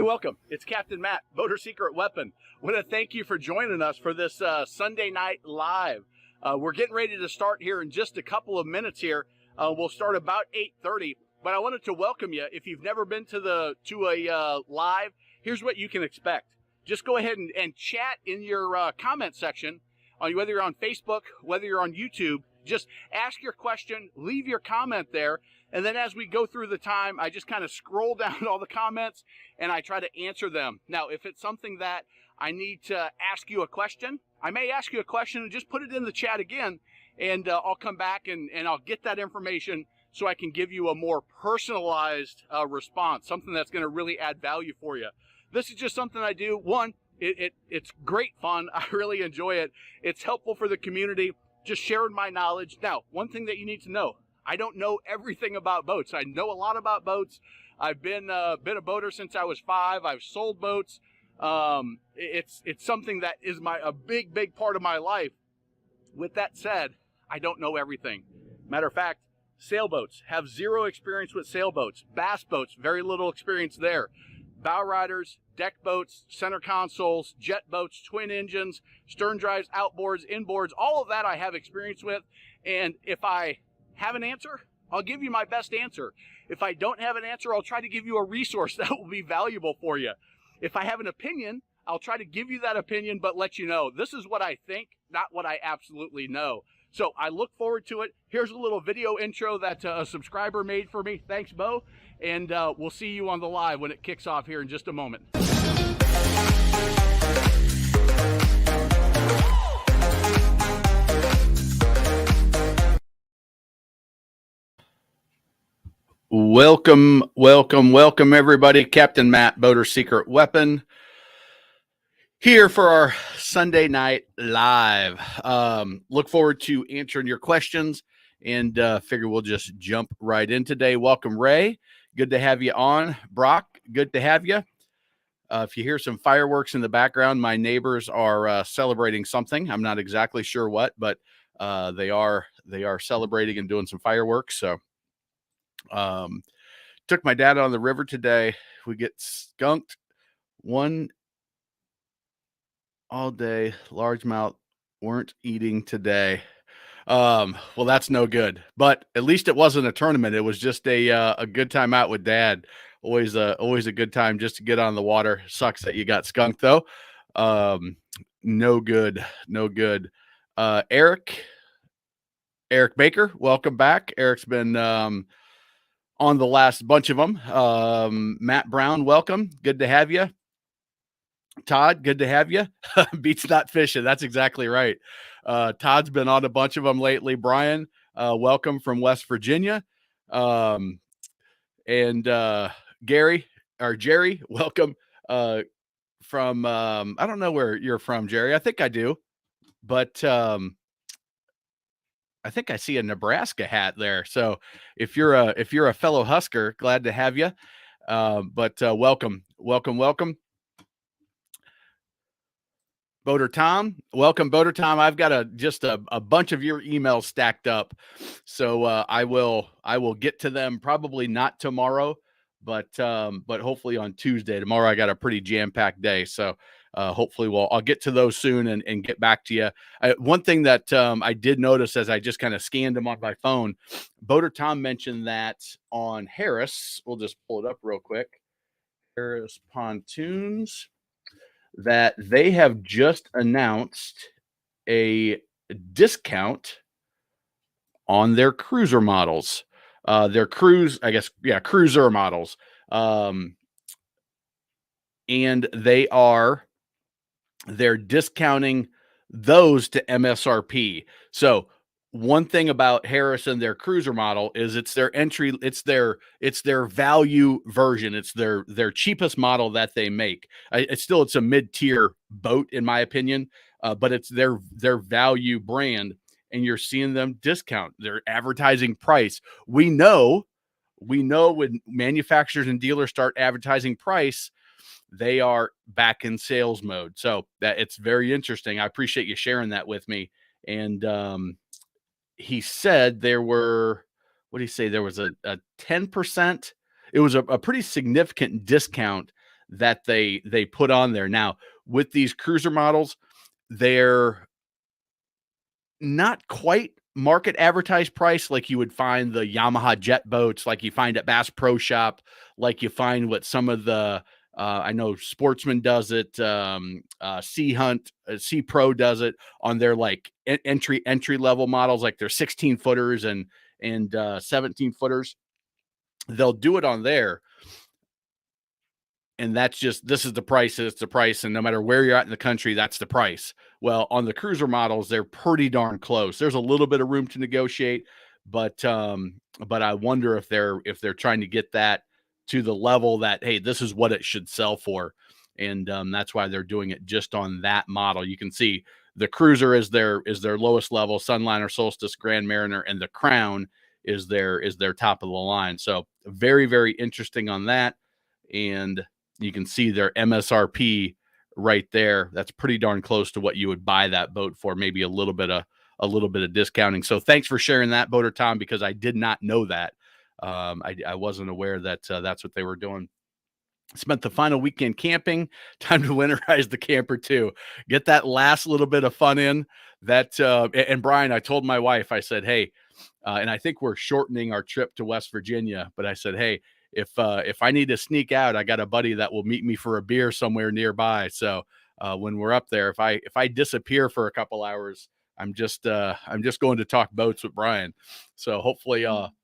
Hey, welcome. It's Captain Matt, Boater Secret Weapon. I want to thank you for joining us for this Sunday night live. We're getting ready to start here in just a couple of minutes here. We'll start about 8:30, but I wanted to welcome you. If you've never been to a live, here's what you can expect. Just go ahead and chat in your comment section, on whether you're on Facebook, whether you're on YouTube. Just ask your question, leave your comment there, and then as we go through the time, I just kind of scroll down all the comments and I try to answer them. Now, if it's something that I need to ask you a question, I may ask you a question and just put it in the chat again, and I'll come back and I'll get that information so I can give you a more personalized response, something that's going to really add value for you. This is just something I do. One, it's great fun. I really enjoy it. It's helpful for the community, just sharing my knowledge. Now, one thing that you need to know, I don't know everything about boats. I know a lot about boats. I've been a boater since I was 5. I've sold boats. It's something that is a big part of my life. With that said, I don't know everything. Matter of fact, sailboats, have zero experience with sailboats. Bass boats, very little experience there. Bow riders, deck boats, center consoles, jet boats, twin engines, stern drives, outboards, inboards, all of that I have experience with. And if I have an answer, I'll give you my best answer. If I don't have an answer, I'll try to give you a resource that will be valuable for you. If I have an opinion, I'll try to give you that opinion, but let you know this is what I think, not what I absolutely know. So I look forward to it. Here's a little video intro that a subscriber made for me. Thanks, Bo. And we'll see you on the live when it kicks off here in just a moment. Welcome everybody. Captain Matt, Boater Secret Weapon, here for our Sunday night live. Look forward to answering your questions, and figure we'll just jump right in today. Welcome, Ray. Good to have you on. Brock, good to have you. If you hear some fireworks in the background, my neighbors are celebrating something. I'm not exactly sure what, but they are celebrating and doing some fireworks. So took my dad on the river today. We get skunked one all day. Largemouth weren't eating today. Well, that's no good, but at least it wasn't a tournament. It was just a good time out with Dad. Always a good time just to get on the water. Sucks that you got skunked though. No good. Eric Baker, welcome back. Eric's been on the last bunch of them. Matt Brown, welcome. Good to have you. Todd, good to have you. Beats not fishing. That's exactly right. Todd's been on a bunch of them lately. Brian, welcome from West Virginia. And Jerry, welcome from I don't know where you're from, Jerry. I think I do, but I think I see a Nebraska hat there. So if you're a fellow Husker, glad to have you. But welcome. Boater Tom, welcome, Boater Tom. I've got just a bunch of your emails stacked up, so I will get to them probably not tomorrow, but hopefully on Tuesday. Tomorrow I got a pretty jam-packed day, so hopefully I'll get to those soon and get back to you. One thing that I did notice as I just kind of scanned them on my phone, Boater Tom mentioned that on Harris. We'll just pull it up real quick. Harris Pontoons, that they have just announced a discount on their cruiser models, cruiser models. And they're discounting those to MSRP. So one thing about Harris and their cruiser model is it's their entry, it's their value version. It's their cheapest model that they make. It's a mid-tier boat in my opinion, but it's their value brand, and you're seeing them discount their advertising price. We know when manufacturers and dealers start advertising price, they are back in sales mode. So that it's very interesting. I appreciate you sharing that with me. And he said there were, what did he say? There was a 10%. It was a pretty significant discount that they put on there. Now, with these cruiser models, they're not quite market advertised price like you would find the Yamaha jet boats, like you find at Bass Pro Shop, like you find what some of the I know Sportsman does it, Sea Hunt, Sea Pro does it on their like entry level models, like their 16 footers and 17 footers. They'll do it on there, and that's just, this is the price, it's the price, and no matter where you're at in the country, that's the price. Well, on the cruiser models, they're pretty darn close. There's a little bit of room to negotiate, but I wonder if they're trying to get that to the level that, hey, this is what it should sell for, and that's why they're doing it just on that model. You can see the cruiser is their lowest level, Sunliner, Solstice, Grand Mariner, and the Crown is their top of the line. So very, very interesting on that. And you can see their MSRP right there. That's pretty darn close to what you would buy that boat for, maybe a little bit of discounting. So thanks for sharing that, Boater Tom, because I did not know that. I wasn't aware that that's what they were doing. Spent the final weekend camping. Time to winterize the camper too. Get that last little bit of fun in. That and Brian, I told my wife, I said, hey, and I think we're shortening our trip to West Virginia, but I said, hey, if I need to sneak out, I got a buddy that will meet me for a beer somewhere nearby. So when we're up there, if I disappear for a couple hours, I'm just going to talk boats with Brian. So hopefully I'll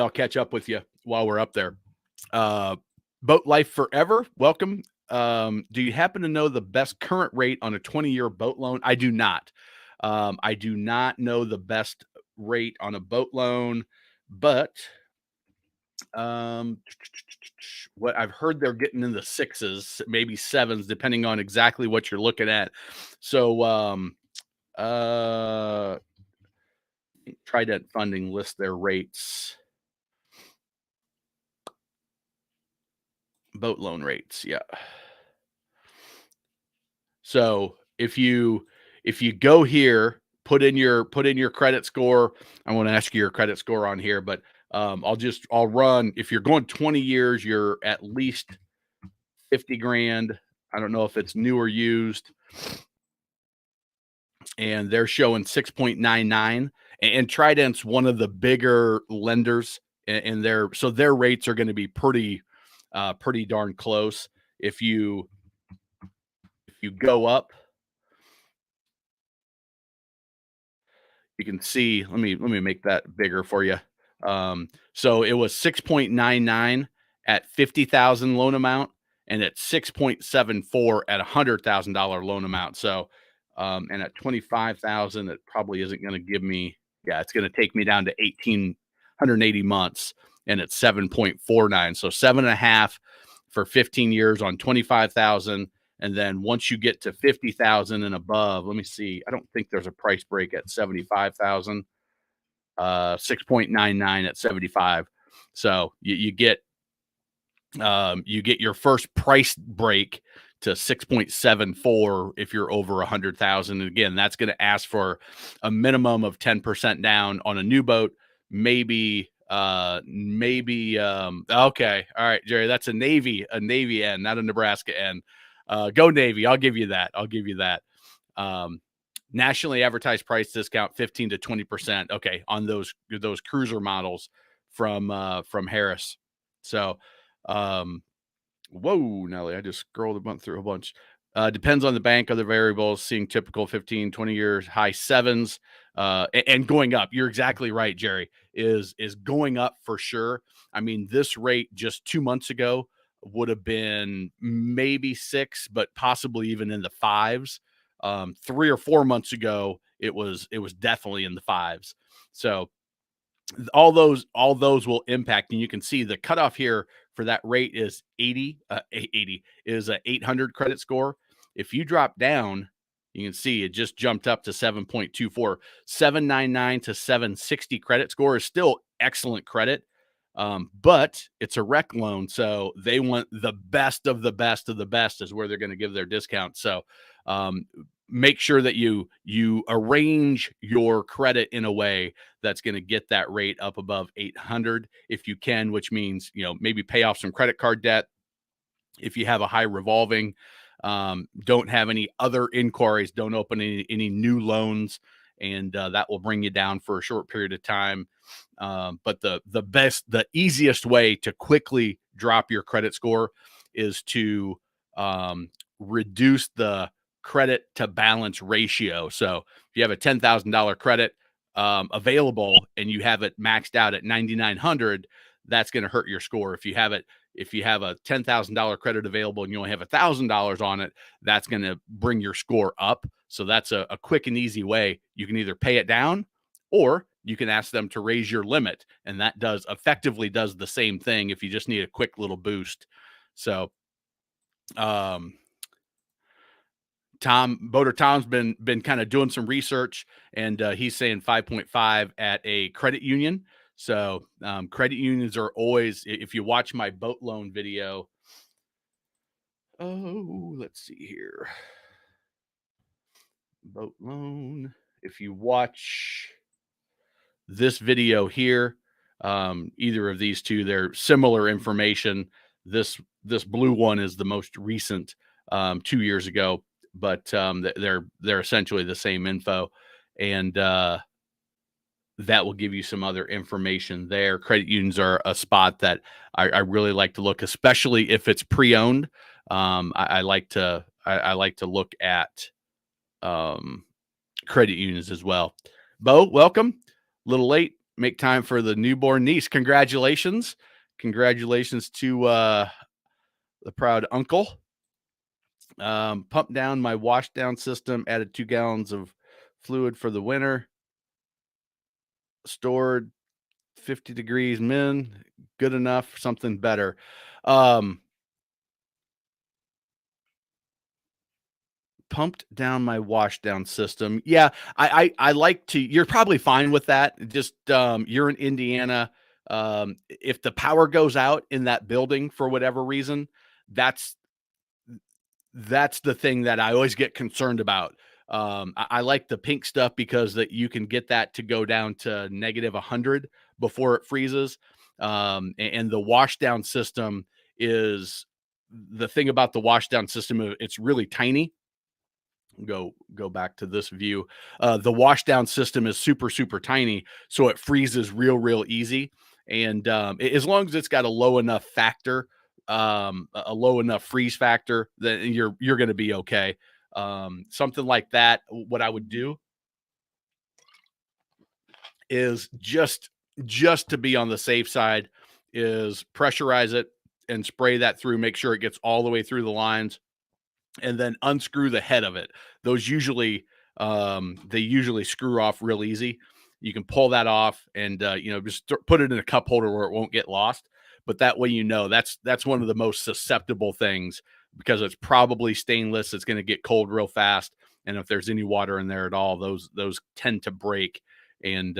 catch up with you while we're up there. Boat Life Forever, welcome. Do you happen to know the best current rate on a 20-year boat loan? I do not. I do not know the best rate on a boat loan, but what I've heard, they're getting in the sixes, maybe sevens, depending on exactly what you're looking at. So Trident Funding lists their rates. Boat loan rates, yeah. So if you go here, put in your credit score. I want to ask you your credit score on here, but I'll run. If you're going 20 years, you're at least 50 grand. I don't know if it's new or used. And they're showing 6.99. And Trident's one of the bigger lenders, and their rates are going to be pretty darn close. If you go up, you can see, let me make that bigger for you. So it was 6.99 at 50,000 loan amount, and at 6.74 at $100,000 loan amount. So, and at 25,000, it probably isn't going to give me, it's going to take me down to 1,880 months, and it's 7.49. So 7.5 for 15 years on 25,000. And then once you get to 50,000 and above, let me see. I don't think there's a price break at 75,000. 6.99 at 75. So you get your first price break to 6.74 if you're over 100,000. And again, that's going to ask for a minimum of 10% down on a new boat. Maybe okay. All right, Jerry, that's a Navy N, not a Nebraska N. Go Navy. I'll give you that. Nationally advertised price discount 15 to 20%. Okay, on those cruiser models from Harris. So, whoa, Nelly, I just scrolled through a bunch. Depends on the bank, other variables, seeing typical 15, 20 years, high sevens, and going up. You're exactly right, Jerry, is going up for sure. I mean, this rate just 2 months ago would have been maybe 6, but possibly even in the 5s. 3 or 4 months ago, it was definitely in the 5s. So all those will impact, and you can see the cutoff here for that rate is 80 is a 800 credit score. If you drop down, you can see it just jumped up to 7.24. 799 to 760 credit score is still excellent credit, but it's a rec loan, so they want the best of the best of the best is where they're going to give their discount. So make sure that you arrange your credit in a way that's going to get that rate up above 800 if you can, which means, maybe pay off some credit card debt. If you have a high revolving, don't have any other inquiries, don't open any new loans, and that will bring you down for a short period of time. But the easiest way to quickly drop your credit score is to reduce the credit to balance ratio. So if you have a $10,000 credit available and you have it maxed out at 9,900, that's going to hurt your score. If you have a $10,000 credit available and you only have $1,000 on it, that's going to bring your score up. So that's a quick and easy way. You can either pay it down or you can ask them to raise your limit. And that effectively does the same thing if you just need a quick little boost. So, Tom's been kind of doing some research, and he's saying 5.5 at a credit union. So credit unions are always, if you watch my boat loan video, let's see here. Boat loan. If you watch this video here, either of these two, they're similar information. This blue one is the most recent, 2 years ago, but they're essentially the same info, and that will give you some other information there. Credit unions are a spot that I really like to look, especially if it's pre-owned. I like to look at credit unions as well. Bo, welcome. A little late. Make time for the newborn niece. Congratulations to the proud uncle. Pumped down my wash down system. Added 2 gallons of fluid for the winter. Stored 50 degrees min. Good enough. Something better. Pumped down my wash down system. Yeah, I like to. You're probably fine with that. Just you're in Indiana. If the power goes out in that building for whatever reason, that's the thing that I always get concerned about. I like the pink stuff because that you can get that to go down to -100 before it freezes. And the washdown system is the thing about the washdown system. It's really tiny. Go back to this view. The washdown system is super, super tiny, so it freezes real easy. And as long as it's got a low enough factor, a low enough freeze factor, then you're going to be okay. Something like that. What I would do is just to be on the safe side is pressurize it and spray that through. Make sure it gets all the way through the lines, and then unscrew the head of it. Those usually they usually screw off real easy. You can pull that off and just put it in a cup holder where it won't get lost. But that way, that's one of the most susceptible things, because it's probably stainless. It's going to get cold real fast, and if there's any water in there at all, those tend to break. And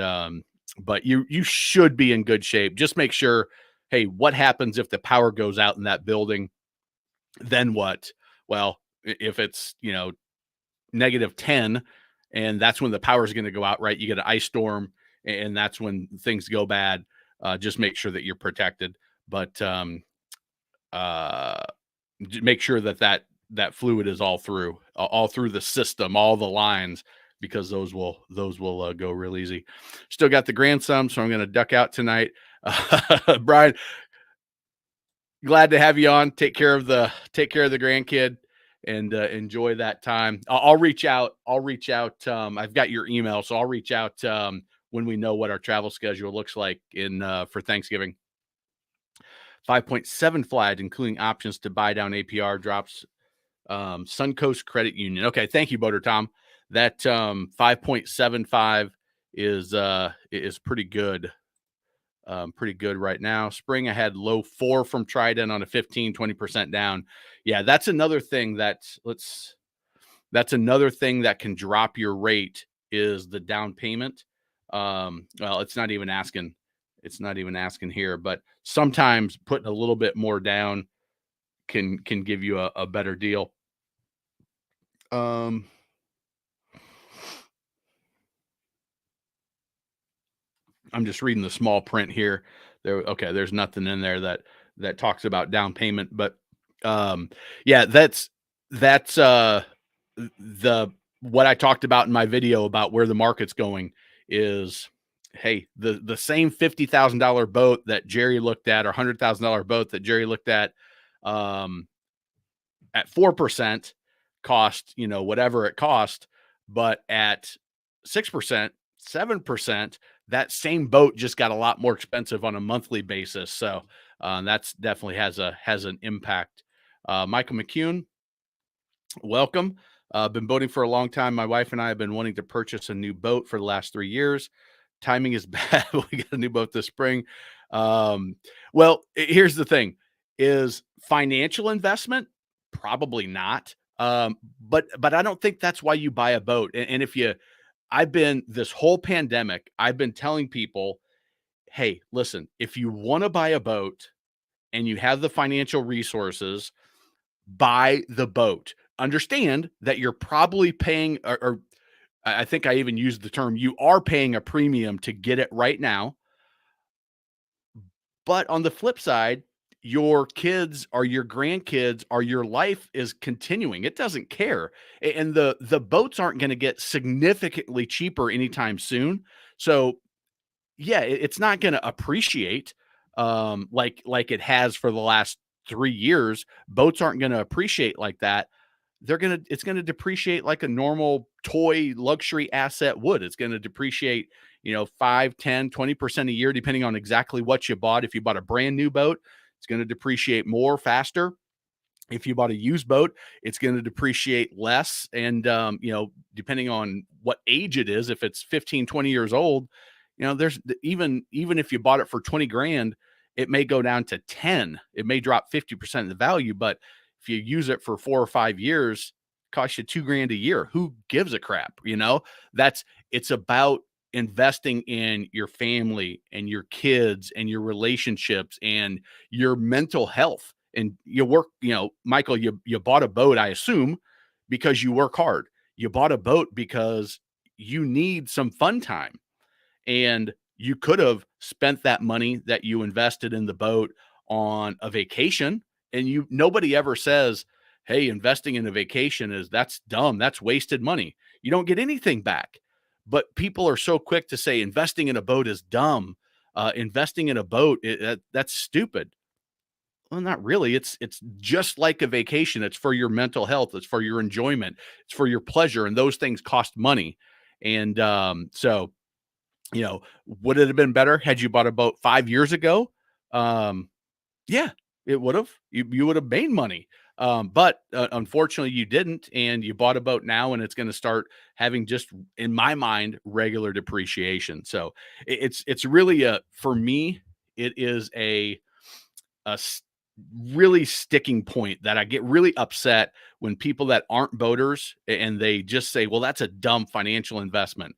but you should be in good shape. Just make sure. Hey, what happens if the power goes out in that building? Then what? Well, if it's -10, and that's when the power is going to go out, right? You get an ice storm, and that's when things go bad. Just make sure that you're protected, but make sure that fluid is all through the system, all the lines, because those will go real easy. Still got the grandson, so I'm going to duck out tonight. Brian, glad to have you on. Take care of the grandkid, and enjoy that time. I'll reach out. I've got your email, so I'll reach out when we know what our travel schedule looks like for Thanksgiving. 5.7 flat, including options to buy down APR drops. Suncoast Credit Union. Okay, thank you, Boater Tom. That 5.75 is pretty good. Pretty good right now. Spring, I had low 4 from Trident on a 20% down. Yeah, that's another thing that can drop your rate is the down payment. Well, it's not even asking here, but sometimes putting a little bit more down can give you a better deal. I'm just reading the small print here. Okay, there's nothing in there that talks about down payment, but um, yeah, that's the what I talked about in my video about where the market's going is, hey, the same $50,000 boat that Jerry looked at, or $100,000 boat that Jerry looked um, at 4% cost, whatever it cost, but at 6%, 7%, that same boat just got a lot more expensive on a monthly basis. So that's definitely has an impact. Michael McCune, welcome. Been boating for a long time. My wife and I have been wanting to purchase a new boat for the last 3 years. Timing is bad. We got a new boat this spring. Um, well, here's the thing: is financial investment probably not. But I don't think that's why you buy a boat. And if you, I've been this whole pandemic, I've been telling people, hey, listen, if you want to buy a boat and you have the financial resources, buy the boat. Understand that you're probably paying, or I think I even used the term, you are paying a premium to get it right now. But on the flip side, your kids or your grandkids or your life is continuing. It doesn't care. And the boats aren't going to get significantly cheaper anytime soon. So yeah, it's not going to appreciate like it has for the last 3 years. Boats aren't going to appreciate like that. It's gonna depreciate like a normal toy luxury asset would. It's gonna depreciate, 5, 10, 20% a year, depending on exactly what you bought. If you bought a brand new boat, it's gonna depreciate more faster. If you bought a used boat, it's gonna depreciate less. And depending on what age it is, if it's 15, 20 years old, there's even if you bought it for 20 grand, it may go down to 10. It may drop 50% of the value, but if you use it for 4 or 5 years, it costs you 2 grand a year. Who gives a crap? It's about investing in your family and your kids and your relationships and your mental health. And you work, Michael, you bought a boat, I assume, because you work hard. You bought a boat because you need some fun time. And you could have spent that money that you invested in the boat on a vacation. And nobody ever says, hey, investing in a vacation that's dumb. That's wasted money. You don't get anything back. But people are so quick to say investing in a boat is dumb. Investing in a boat, that's stupid. Well, not really. It's just like a vacation. It's for your mental health. It's for your enjoyment. It's for your pleasure. And those things cost money. And so would it have been better had you bought a boat 5 years ago? Yeah, it would have. You would have made money. But unfortunately, you didn't, and you bought a boat now, and it's going to start having, just in my mind, regular depreciation. So it's really for me, it is a really sticking point that I get really upset when people that aren't boaters and they just say, well, that's a dumb financial investment.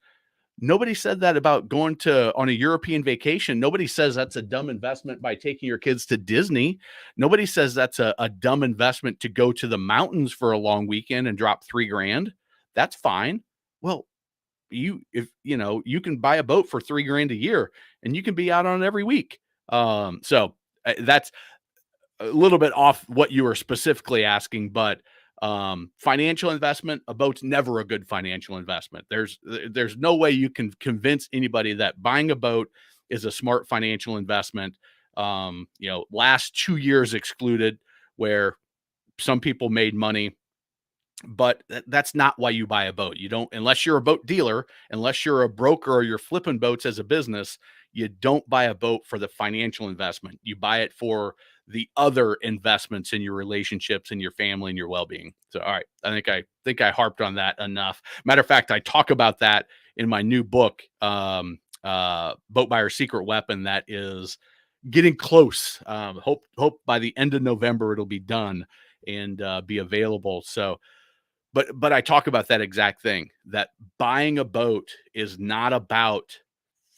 Nobody said that about going on a European vacation. Nobody says that's a dumb investment by taking your kids to Disney. Nobody says that's a dumb investment to go to the mountains for a long weekend and drop 3 grand. That's fine. Well, if you can buy a boat for 3 grand a year and you can be out on it every week. So that's a little bit off what you were specifically asking, but financial investment, a boat's never a good financial investment. There's no way you can convince anybody that buying a boat is a smart financial investment. Last 2 years excluded, where some people made money, but that's not why you buy a boat. You don't, unless you're a boat dealer, unless you're a broker or you're flipping boats as a business, you don't buy a boat for the financial investment. You buy it for the other investments in your relationships and your family and your well-being. So, all right, I think I harped on that enough. Matter of fact, I talk about that in my new book, Boat Buyer's Secret Weapon, that is getting close. Hope by the end of November it'll be done and be available. So, but I talk about that exact thing, that buying a boat is not about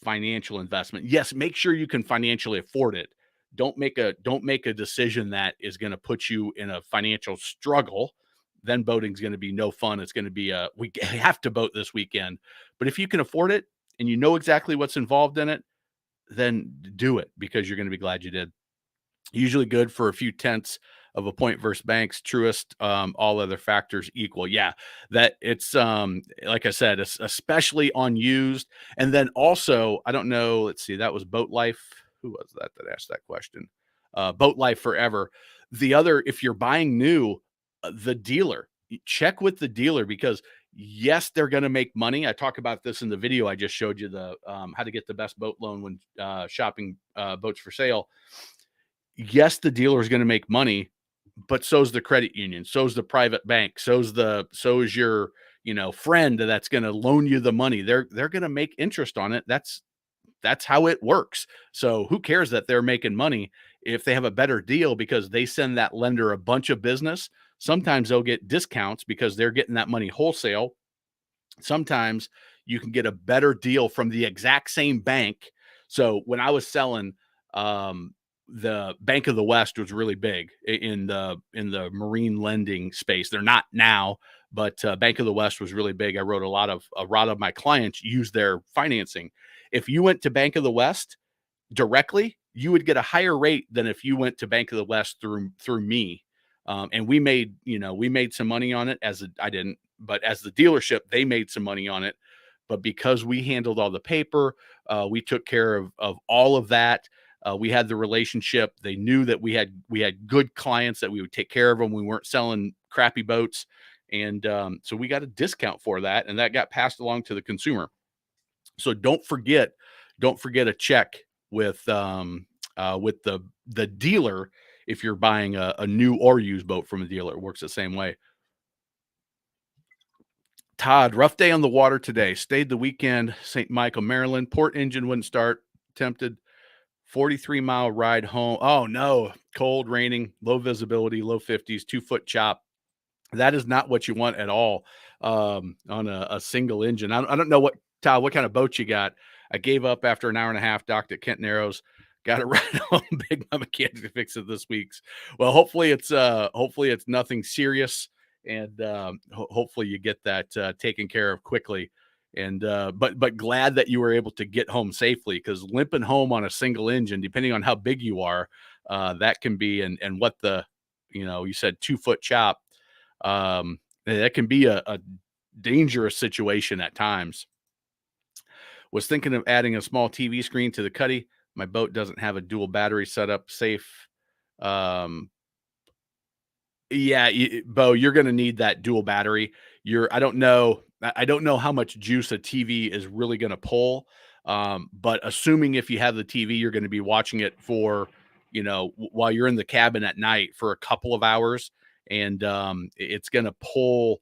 financial investment. Yes, make sure you can financially afford it. Don't make a decision that is going to put you in a financial struggle. Then boating's going to be no fun. It's going to be we have to boat this weekend. But if you can afford it and you know exactly what's involved in it, then do it, because you're going to be glad you did. Usually good for a few tenths of a point versus banks. Truist, all other factors equal. Yeah, that it's like I said, especially on used. And then also, I don't know, let's see, that was Boat Life. Who was that asked that question? Boat Life Forever. The other, if you're buying new, the dealer, check with the dealer, because yes, they're going to make money. I talk about this in the video I just showed you, the how to get the best boat loan when shopping boats for sale. Yes, the dealer is going to make money, but so's the credit union, so's the private bank, so's your, friend that's going to loan you the money. They're going to make interest on it. That's how it works. So who cares that they're making money if they have a better deal, because they send that lender a bunch of business. Sometimes they'll get discounts because they're getting that money wholesale. Sometimes you can get a better deal from the exact same bank. So when I was selling, the Bank of the West was really big in the marine lending space. They're not now, but Bank of the West was really big. I wrote a lot of my clients use their financing. If you went to Bank of the West directly, you would get a higher rate than if you went to Bank of the West through me. And we made some money on it. I didn't, but as the dealership, they made some money on it. But because we handled all the paper, we took care of all of that. We had the relationship. They knew that we had good clients, that we would take care of them. We weren't selling crappy boats. And so we got a discount for that, and that got passed along to the consumer. So don't forget a check with the dealer if you're buying a new or used boat from a dealer. It works the same way. Todd, rough day on the water today. Stayed the weekend, St. Michael, Maryland. Port engine wouldn't start. Tempted 43-mile ride home. Oh no, cold, raining, low visibility, low 50s, 2-foot chop. That is not what you want at all on a single engine. I don't know Todd, what kind of boat you got. I gave up after an hour and a half, docked at Kent Narrows. Got to ride home. Big my mechanic to fix it this week's. Well, hopefully it's nothing serious, and hopefully you get that taken care of quickly. And but glad that you were able to get home safely, because limping home on a single engine, depending on how big you are, that can be, and what you said 2-foot chop, that can be a dangerous situation at times. Was thinking of adding a small TV screen to the Cuddy. My boat doesn't have a dual battery setup. Safe. Yeah, Bo, you're going to need that dual battery. I don't know how much juice a TV is really going to pull. But assuming if you have the TV, you're going to be watching it for, while you're in the cabin at night for a couple of hours, and it's going to pull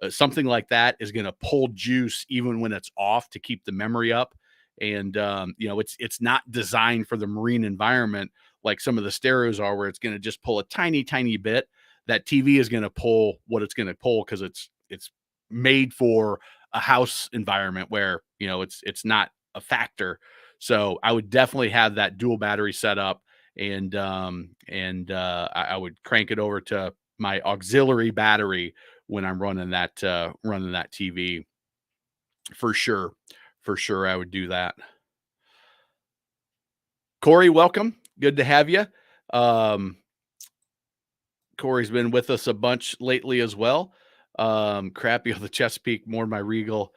something like that is going to pull juice even when it's off to keep the memory up. And it's not designed for the marine environment like some of the stereos are, where it's going to just pull a tiny, tiny bit. That TV is going to pull what it's going to pull, because it's made for a house environment where it's not a factor. So I would definitely have that dual battery set up, and I would crank it over to my auxiliary battery when I'm running that TV. For sure, I would do that. Corey, welcome. Good to have you. Corey's been with us a bunch lately as well. Crappy on the Chesapeake, moored my Regal,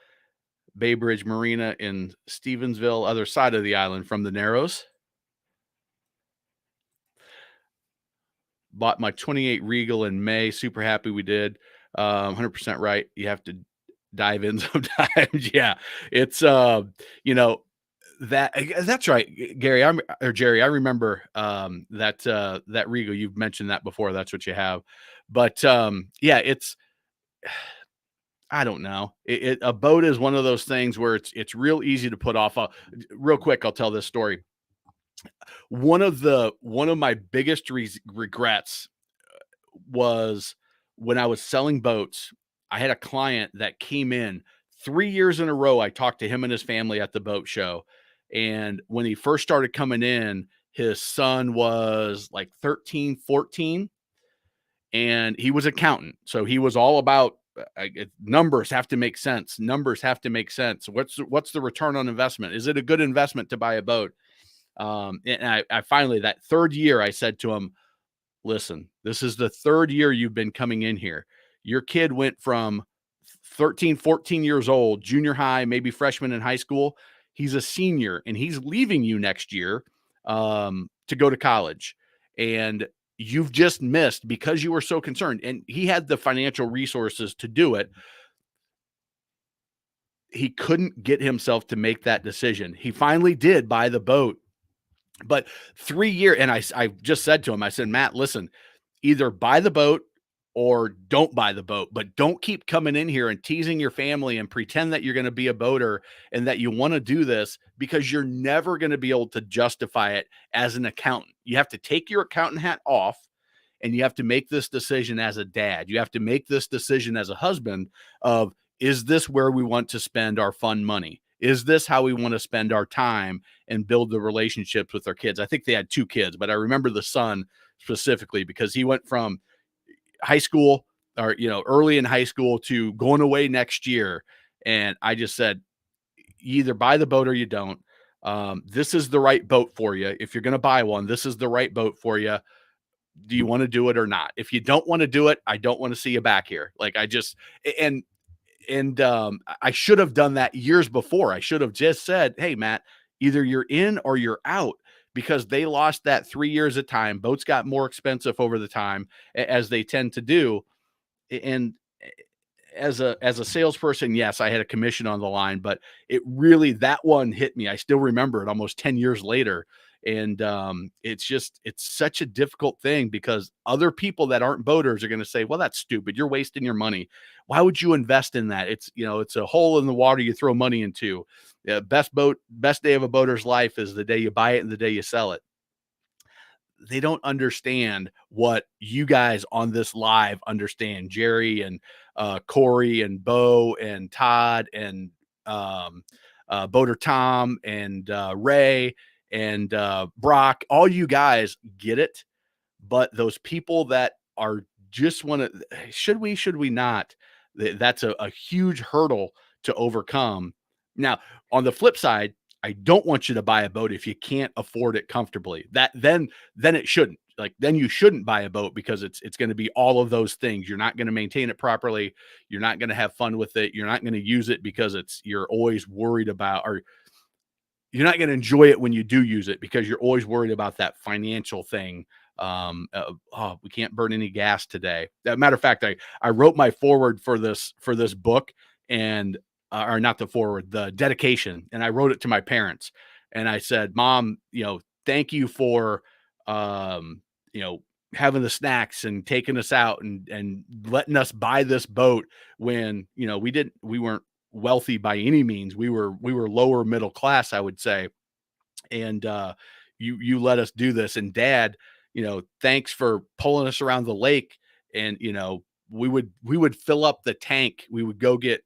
Bay Bridge Marina in Stevensville, other side of the island from the Narrows. Bought my 28 Regal in May. Super happy we did. 100% right. You have to dive in sometimes. Yeah, it's that's right, Gary. Jerry. I remember that Regal. You've mentioned that before. That's what you have. But yeah, it's, I don't know. A boat is one of those things where it's real easy to put off. Real quick, I'll tell this story. One of my biggest regrets was when I was selling boats. I had a client that came in 3 years in a row. I talked to him and his family at the boat show. And when he first started coming in, his son was like 13, 14, and he was accountant. So he was all about numbers have to make sense. Numbers have to make sense. What's the return on investment? Is it a good investment to buy a boat? And I finally, that third year, I said to him, listen, this is the third year you've been coming in here. Your kid went from 13, 14 years old, junior high, maybe freshman in high school. He's a senior and he's leaving you next year to go to college. And you've just missed because you were so concerned. And he had the financial resources to do it. He couldn't get himself to make that decision. He finally did buy the boat. But 3 years, and I just said to him, I said, Matt, listen, either buy the boat or don't buy the boat, but don't keep coming in here and teasing your family and pretend that you're going to be a boater and that you want to do this, because you're never going to be able to justify it as an accountant. You have to take your accountant hat off and you have to make this decision as a dad. You have to make this decision as a husband of, is this where we want to spend our fun money? Is this how we want to spend our time and build the relationships with our kids? I think they had 2 kids, but I remember the son specifically because he went from high school or, early in high school to going away next year. And I just said, you either buy the boat or you don't. This is the right boat for you. If you're going to buy one, this is the right boat for you. Do you want to do it or not? If you don't want to do it, I don't want to see you back here. Like I should have done that years before. I should have just said, hey, Matt, either you're in or you're out, because they lost that 3 years of time. Boats got more expensive over the time, as they tend to do. And as a salesperson, yes, I had a commission on the line, but it really, that one hit me. I still remember it almost 10 years later. And it's such a difficult thing, because other people that aren't boaters are going to say, well, that's stupid. You're wasting your money. Why would you invest in that? It's a hole in the water you throw money into. Best day of a boater's life is the day you buy it and the day you sell it. They don't understand what you guys on this live understand. Jerry and Corey and Bo and Todd and Boater Tom and Ray and Brock, all you guys get it. But those people that are just want to, should we not? That's a huge hurdle to overcome. Now, on the flip side, I don't want you to buy a boat if you can't afford it comfortably. Then it shouldn't. Like, then you shouldn't buy a boat, because it's going to be all of those things. You're not going to maintain it properly. You're not going to have fun with it. You're not going to use it because you're always worried about, or you're not going to enjoy it when you do use it, because you're always worried about that financial thing. We can't burn any gas today. As a matter of fact, I wrote my foreword for this book, and or not the foreword, the dedication, and I wrote it to my parents, and I said, Mom, thank you for having the snacks and taking us out and letting us buy this boat when we weren't wealthy by any means. We were lower middle class, I would say. And you let us do this. And Dad, thanks for pulling us around the lake. And we would fill up the tank. We would go get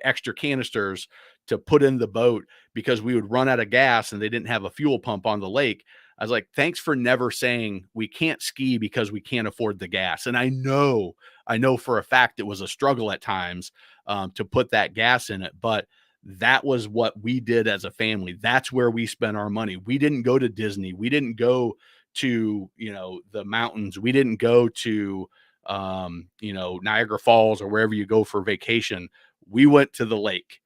extra canisters to put in the boat, because we would run out of gas and they didn't have a fuel pump on the lake. I was like, thanks for never saying we can't ski because we can't afford the gas. And I know for a fact it was a struggle at times to put that gas in it, but that was what we did as a family. That's where we spent our money. We didn't go to Disney. We didn't go to, the mountains. We didn't go to, Niagara Falls or wherever you go for vacation. We went to the lake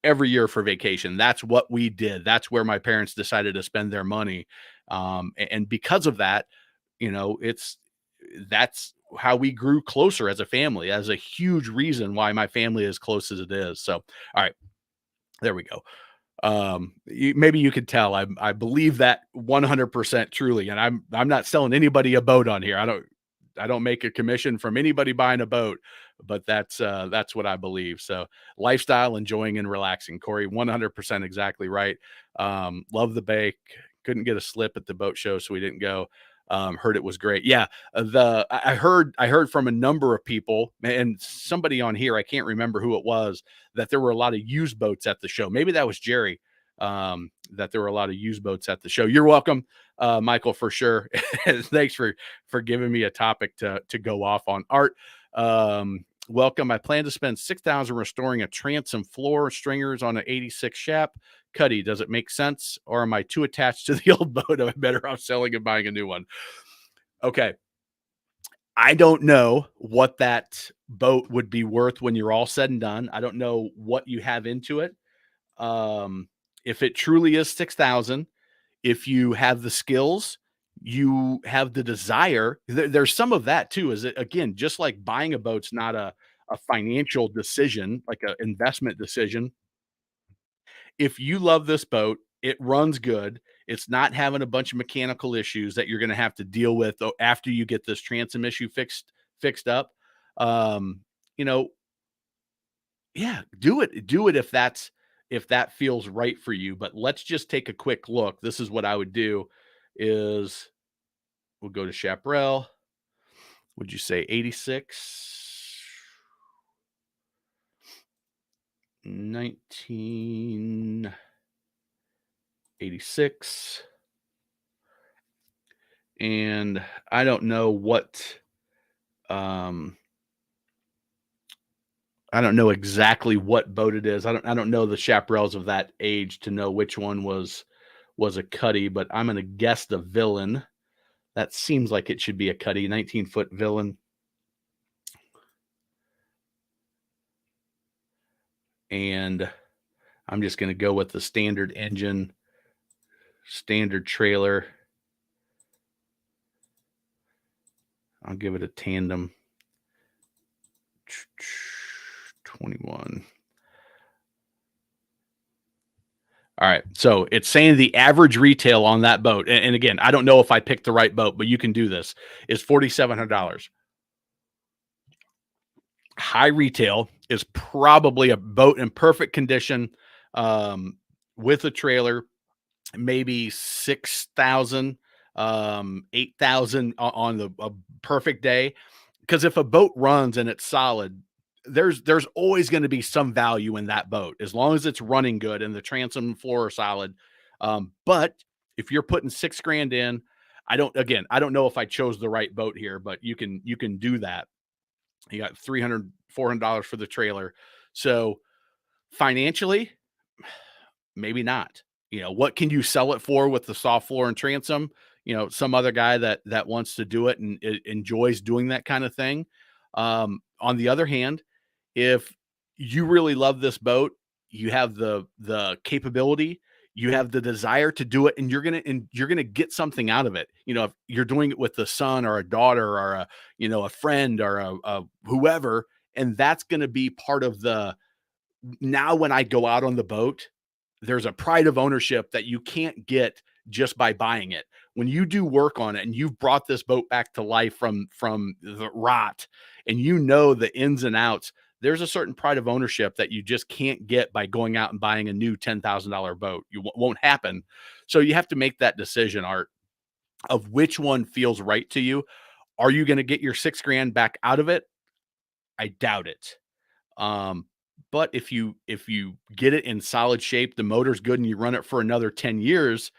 every year for vacation. That's what we did. That's where my parents decided to spend their money. And because of that, that's how we grew closer as a family, as a huge reason why my family is as close as it is. So, all right, there we go. Maybe you could tell I believe that 100% truly. And I'm not selling anybody a boat on here. I don't make a commission from anybody buying a boat, but that's what I believe. So lifestyle, enjoying and relaxing. Corey, 100% exactly right. Love the bay. Couldn't get a slip at the boat show, so we didn't go. Heard it was great. Yeah. I heard from a number of people, and somebody on here, I can't remember who it was, that there were a lot of used boats at the show. Maybe that was Jerry. That there were a lot of used boats at the show. You're welcome, Michael, for sure. Thanks for giving me a topic to go off on. Art, Welcome. I plan to spend 6,000 restoring a transom floor stringers on an 86 Shap Cuddy. Does it make sense, or am I too attached to the old boat? Am I better off selling and buying a new one? Okay. I don't know what that boat would be worth when you're all said and done. I don't know what you have into it. Um, if it truly is 6,000, if you have the skills, you have the desire. There's some of that too. Is it again, just like buying a boat's not a financial decision, like an investment decision. If you love this boat, it runs good. It's not having a bunch of mechanical issues that you're going to have to deal with after you get this transom issue fixed up. Um, you know, yeah, do it. Do it if that feels right for you. But let's just take a quick look. This is what I would do is we'll go to Chaparral. Would you say 86? 1986. And I don't know um I don't know exactly what boat it is. I don't know the chaparrals of that age to know which one was a Cuddy, but I'm gonna guess the Villain. That seems like it should be a Cuddy, 19-foot Villain. And I'm just gonna go with the standard engine, standard trailer. I'll give it a tandem. 21. All right. So it's saying the average retail on that boat, and again, I don't know if I picked the right boat, but you can do this, is $4,700. High retail is probably a boat in perfect condition, um, with a trailer, maybe 6,000, 8,000 on a perfect day. Because if a boat runs and it's solid, there's always going to be some value in that boat as long as it's running good and the transom and floor are solid. But if you're putting 6 grand in, I don't know if I chose the right boat here, but you can do that. You got $300 $400 for the trailer. So financially, maybe not. What can you sell it for with the soft floor and transom? Some other guy that wants to do it and enjoys doing that kind of thing. On the other hand, if you really love this boat, you have the capability, you have the desire to do it, and you're gonna get something out of it. If you're doing it with a son or a daughter or a friend or a whoever, and that's gonna be part of the now when I go out on the boat, there's a pride of ownership that you can't get just by buying it. When you do work on it and you've brought this boat back to life from the rot and you know the ins and outs, there's a certain pride of ownership that you just can't get by going out and buying a new $10,000 boat. Won't happen. So you have to make that decision, Art, of which one feels right to you. Are you going to get your 6 grand back out of it? I doubt it. Um, but if you get it in solid shape, the motor's good, and you run it for another 10 years,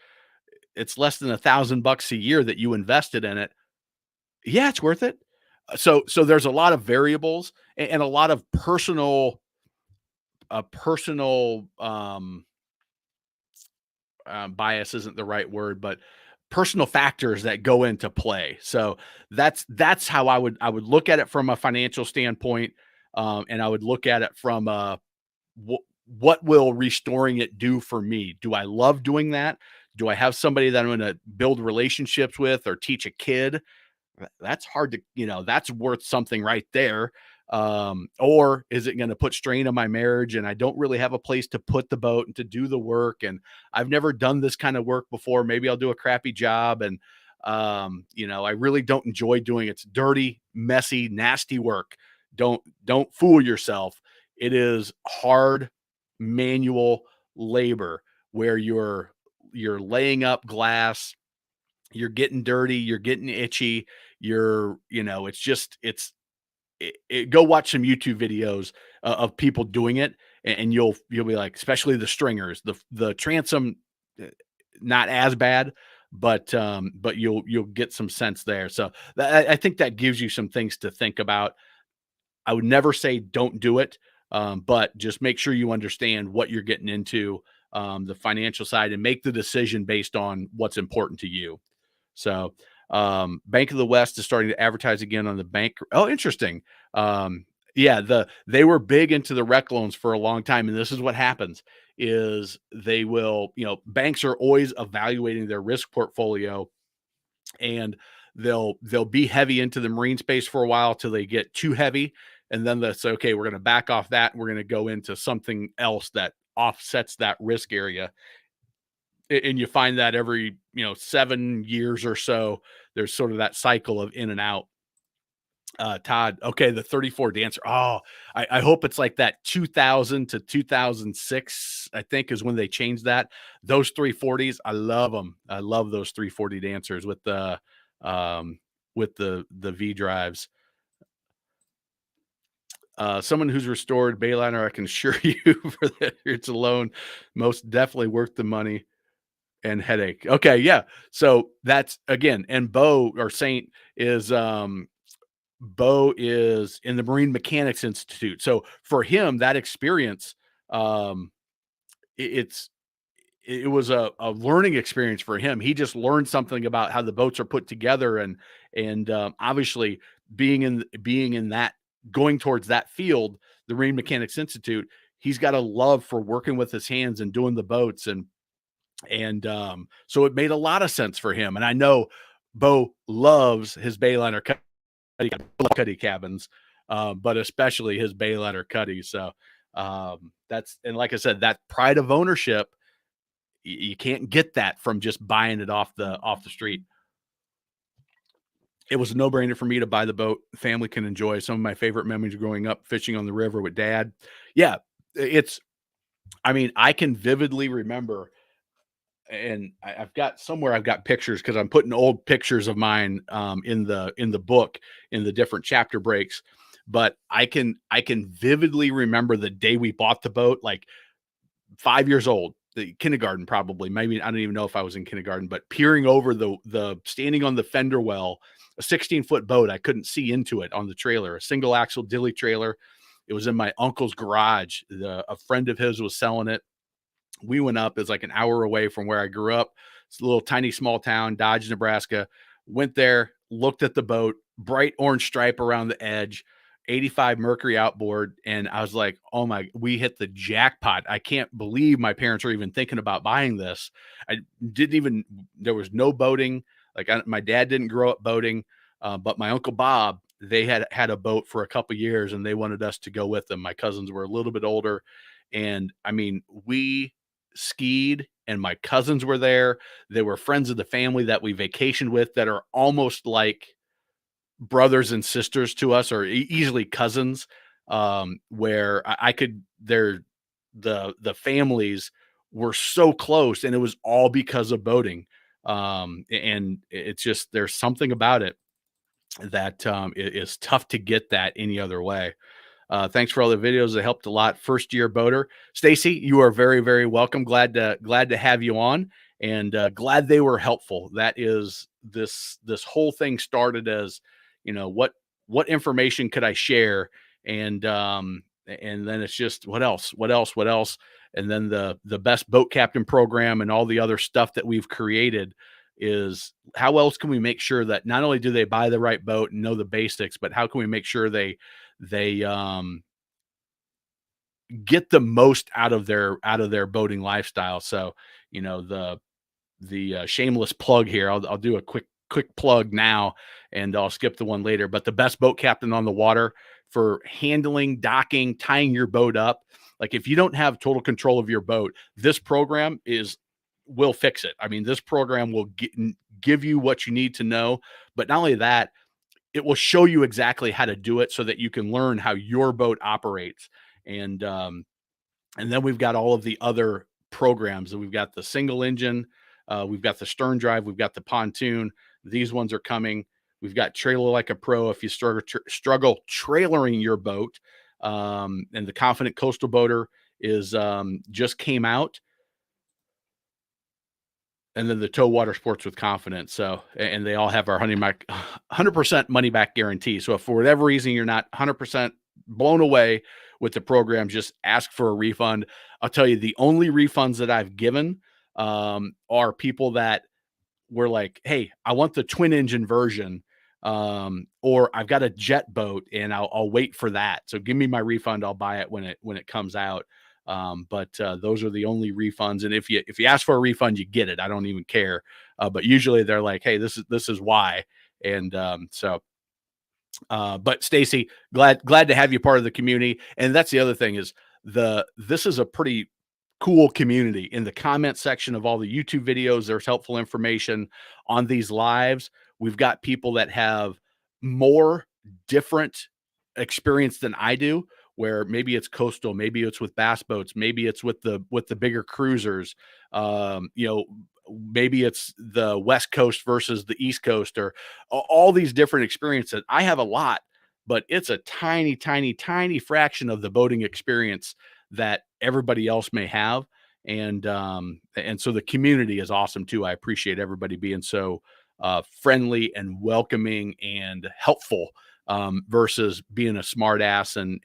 it's less than $1,000 a year that you invested in it. Yeah, it's worth it. So there's a lot of variables and a lot of personal bias isn't the right word, but personal factors that go into play. So that's how I would look at it from a financial standpoint, and I would look at it from what will restoring it do for me? Do I love doing that? Do I have somebody that I'm going to build relationships with or teach a kid? That's hard to, that's worth something right there. Or is it going to put strain on my marriage and I don't really have a place to put the boat and to do the work? And I've never done this kind of work before. Maybe I'll do a crappy job. And, I really don't enjoy doing it. It's dirty, messy, nasty work. Don't fool yourself. It is hard manual labor where you're laying up glass, you're getting dirty, you're getting itchy, it's just go watch some YouTube videos of people doing it, and you'll be like, especially the stringers, the transom, uh, not as bad, but you'll get some sense there. So I think that gives you some things to think about. I would never say don't do it, but just make sure you understand what you're getting into, the financial side, and make the decision based on what's important to you. So, Bank of the West is starting to advertise again on the bank. Oh, interesting. Yeah, they were big into the rec loans for a long time, and this is what happens is they will, banks are always evaluating their risk portfolio, and they'll be heavy into the marine space for a while till they get too heavy, and then they'll say, okay, we're going to back off that. And we're going to go into something else that offsets that risk area. And you find that every 7 years or so, there's sort of that cycle of in and out. Todd, okay, the 34 Dancer. Oh, I hope it's like that 2000 to 2006, I think, is when they changed that. Those 340s, I love them. I love those 340 Dancers um, with the V drives. Someone who's restored Bayliner, I can assure you for that it's alone, most definitely worth the money and headache. Okay, yeah. So that's again, and Bo or Saint is Bo is in the Marine Mechanics Institute. So for him, that experience, um, it's it was a learning experience for him. He just learned something about how the boats are put together, and obviously being in that, going towards that field, the Marine Mechanics Institute. He's got a love for working with his hands and doing the boats, and so it made a lot of sense for him. And I know Bo loves his Bayliner cuddy cabins, but especially his Bayliner cuddy. So that's, and like I said, that pride of ownership, you can't get that from just buying it off the street. It was a no brainer for me to buy the boat. Family can enjoy some of my favorite memories growing up fishing on the river with dad. Yeah, it's. I mean, I can vividly remember, and I've got somewhere I've got pictures because I'm putting old pictures of mine in the book in the different chapter breaks. But I can vividly remember the day we bought the boat, like 5 years old, the kindergarten probably. Maybe I don't even know if I was in kindergarten, but peering over the standing on the fender well, a 16-foot boat. I couldn't see into it on the trailer, a single axle dilly trailer. It was in my uncle's garage. A friend of his was selling it. We went up. It's like an hour away from where I grew up. It's a little tiny small town, Dodge, Nebraska. Went there, looked at the boat, bright orange stripe around the edge, 85 Mercury outboard, and I was like, "Oh my, we hit the jackpot. I can't believe my parents are even thinking about buying this." I didn't even There was no boating. Like my dad didn't grow up boating, but my uncle Bob, they had a boat for a couple years, and they wanted us to go with them. My cousins were a little bit older, and I mean, we skied, and my cousins were there. They were friends of the family that we vacationed with that are almost like brothers and sisters to us, or easily cousins. Where I could, the families were so close, and it was all because of boating. And it's just, there's something about it that is tough to get that any other way. Thanks for all the videos. They helped a lot. First year boater. Stacy, you are very, very welcome. Glad to have you on, and glad they were helpful. That is, this whole thing started as, what information could I share? And then it's just, what else? And then the best boat captain program and all the other stuff that we've created is, how else can we make sure that not only do they buy the right boat and know the basics, but how can we make sure they get the most out of their boating lifestyle. So, the shameless plug here. I'll do a quick plug now, and I'll skip the one later. But the best boat captain on the water for handling, docking, tying your boat up. Like, if you don't have total control of your boat, this program will fix it. I mean, this program will give you what you need to know. But not only that, it will show you exactly how to do it so that you can learn how your boat operates. And then we've got all of the other programs. We've got the single engine, we've got the stern drive, we've got the pontoon. These ones are coming. We've got Trailer Like a Pro if you struggle trailering your boat. And the Confident Coastal Boater is just came out. And then the Tow Water Sports with Confidence. So, and they all have our 100% money back guarantee. So if for whatever reason you're not 100% blown away with the program. Just ask for a refund. I'll tell you, the only refunds that I've given are people that were like, hey, I want the twin engine version. Or I've got a jet boat and I'll wait for that. So give me my refund. I'll buy it when it comes out. But those are the only refunds. And if you ask for a refund, you get it. I don't even care. But usually they're like, hey, this is why. And but Stacy, glad to have you part of the community. And that's the other thing is this is a pretty cool community. In the comment section of all the YouTube videos, there's helpful information on these lives. We've got people that have more different experience than I do, where maybe it's coastal, maybe it's with bass boats, maybe it's with the bigger cruisers. Maybe it's the West Coast versus the East Coast, or all these different experiences. I have a lot, but it's a tiny, tiny, tiny fraction of the boating experience that everybody else may have. And so the community is awesome too. I appreciate everybody being so friendly and welcoming and helpful, versus being a smart ass and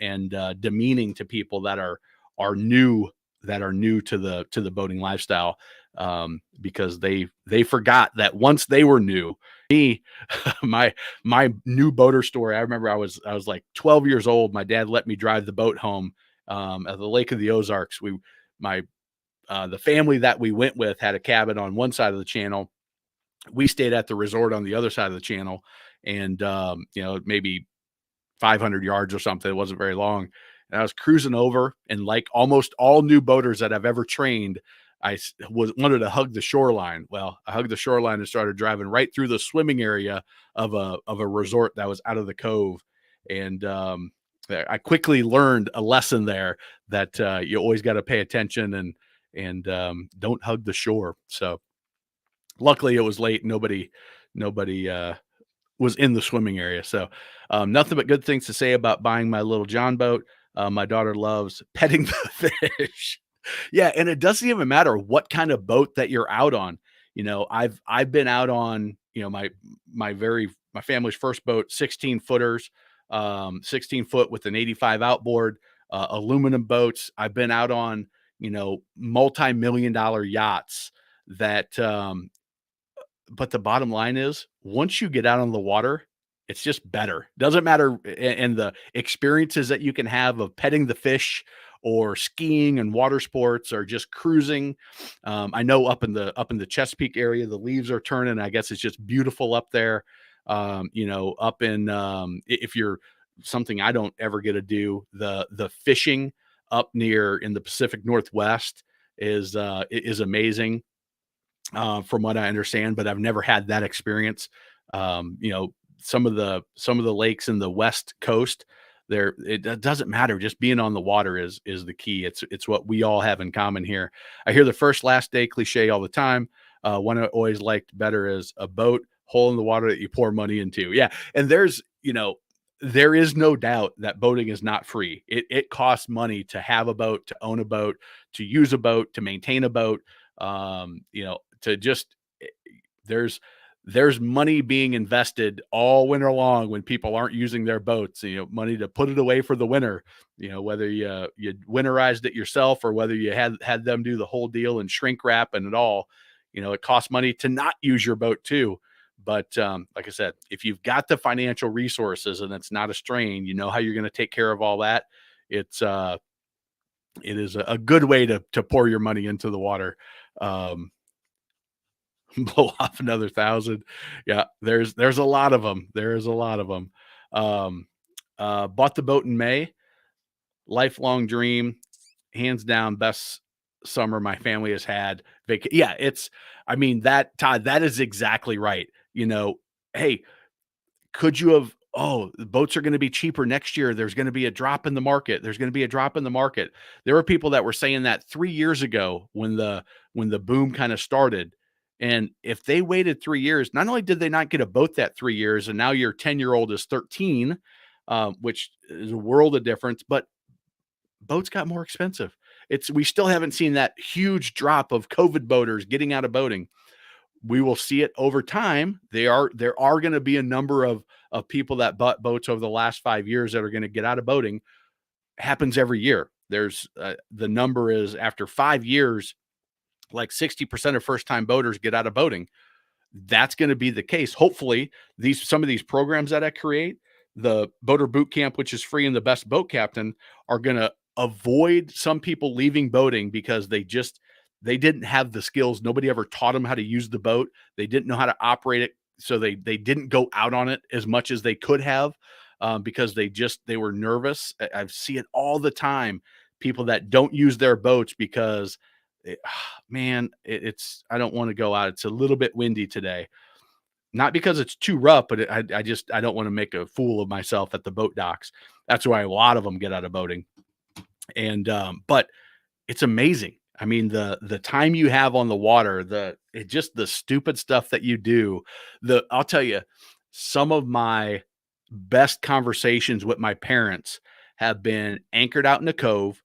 demeaning to people that are new to the boating lifestyle, because they forgot that once they were new. Me, my new boater story, I remember I was like 12 years old. My dad let me drive the boat home at the Lake of the Ozarks. The family that we went with had a cabin on one side of the channel. We stayed at the resort on the other side of the channel, and maybe 500 yards or something. It wasn't very long. And I was cruising over, and like almost all new boaters that I've ever trained, I wanted to hug the shoreline. Well, I hugged the shoreline and started driving right through the swimming area of a resort that was out of the cove. And I quickly learned a lesson there that you always got to pay attention and don't hug the shore. So luckily it was late. Nobody was in the swimming area. So nothing but good things to say about buying my little John boat. My daughter loves petting the fish. Yeah, and it doesn't even matter what kind of boat that you're out on. I've been out on, my family's first boat, 16 footers, 16 foot with an 85 outboard, aluminum boats. I've been out on, multi-million-dollar yachts that, but the bottom line is, once you get out on the water, it's just better. Doesn't matter. And the experiences that you can have of petting the fish or skiing and water sports or just cruising. I know up in the Chesapeake area, the leaves are turning. I guess it's just beautiful up there. Up in, if you're something I don't ever get to do, the fishing up near in the Pacific Northwest is amazing. From what I understand, but I've never had that experience. Some of the lakes in the West Coast, it doesn't matter. Just being on the water is the key. It's what we all have in common here. I hear the first last day cliche all the time. One I always liked better is a boat hole in the water that you pour money into. Yeah, and there is no doubt that boating is not free. It costs money to have a boat, to own a boat, to use a boat, to maintain a boat. To just there's money being invested all winter long when people aren't using their boats, money to put it away for the winter, whether you winterized it yourself or whether you had them do the whole deal and shrink wrap and it all, it costs money to not use your boat too. But like I said, if you've got the financial resources and it's not a strain, you know how you're going to take care of all that. It is a good way to pour your money into the water. Blow off another 1,000. Yeah, there's a lot of them. There's a lot of them. Bought the boat in May. Lifelong dream, hands down, best summer my family has had. Yeah, Todd, that is exactly right. Hey, could you have? Oh, the boats are going to be cheaper next year. There's going to be a drop in the market. There's going to be a drop in the market. There were people that were saying that 3 years ago when the boom kind of started. And if they waited 3 years, not only did they not get a boat that 3 years, and now your 10-year-old is 13, which is a world of difference, but boats got more expensive. We still haven't seen that huge drop of COVID boaters getting out of boating. We will see it over time. There are going to be a number of of people that bought boats over the last 5 years that are going to get out of boating happens every year. There's the number is after 5 years, like 60% of first time boaters get out of boating. That's going to be the case. Hopefully, some of these programs that I create, the Boater Boot Camp, which is free, and the Best Boat Captain, are going to avoid some people leaving boating because they didn't have the skills. Nobody ever taught them how to use the boat. They didn't know how to operate it, so they didn't go out on it as much as they could have because they were nervous. I see it all the time. People that don't use their boats because man, it's I don't want to go out. It's a little bit windy today. Not because it's too rough, but I don't want to make a fool of myself at the boat docks. That's why a lot of them get out of boating. And but it's amazing. I mean, the time you have on the water, the stupid stuff that you do. I'll tell you, some of my best conversations with my parents have been anchored out in a cove,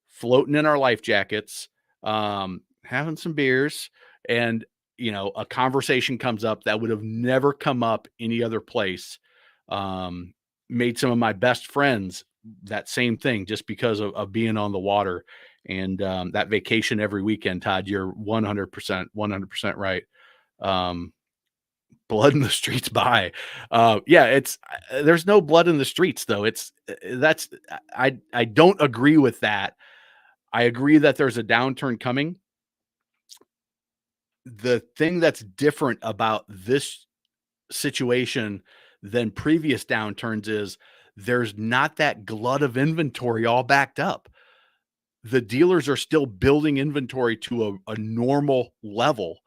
floating in our life jackets, having some beers, and a conversation comes up that would have never come up any other place. Made some of my best friends that same thing just because of being on the water and that vacation every weekend. Todd, you're 100% right. Blood in the streets by. Yeah, there's no blood in the streets though. I don't agree with that. I agree that there's a downturn coming. The thing that's different about this situation than previous downturns is there's not that glut of inventory all backed up. The dealers are still building inventory to a normal level.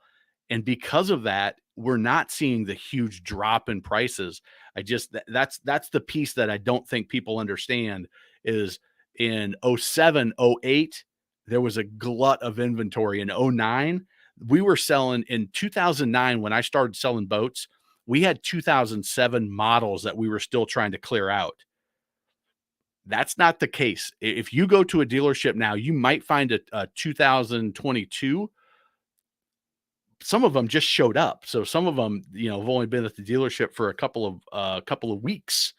And because of that, we're not seeing the huge drop in prices. That's the piece that I don't think people understand is in 07, 08, there was a glut of inventory. In 09, we were selling in 2009 when I started selling boats, we had 2007 models that we were still trying to clear out. That's not the case. If you go to a dealership now, you might find a 2022. Some of them just showed up. So some of them, have only been at the dealership for a couple of weeks.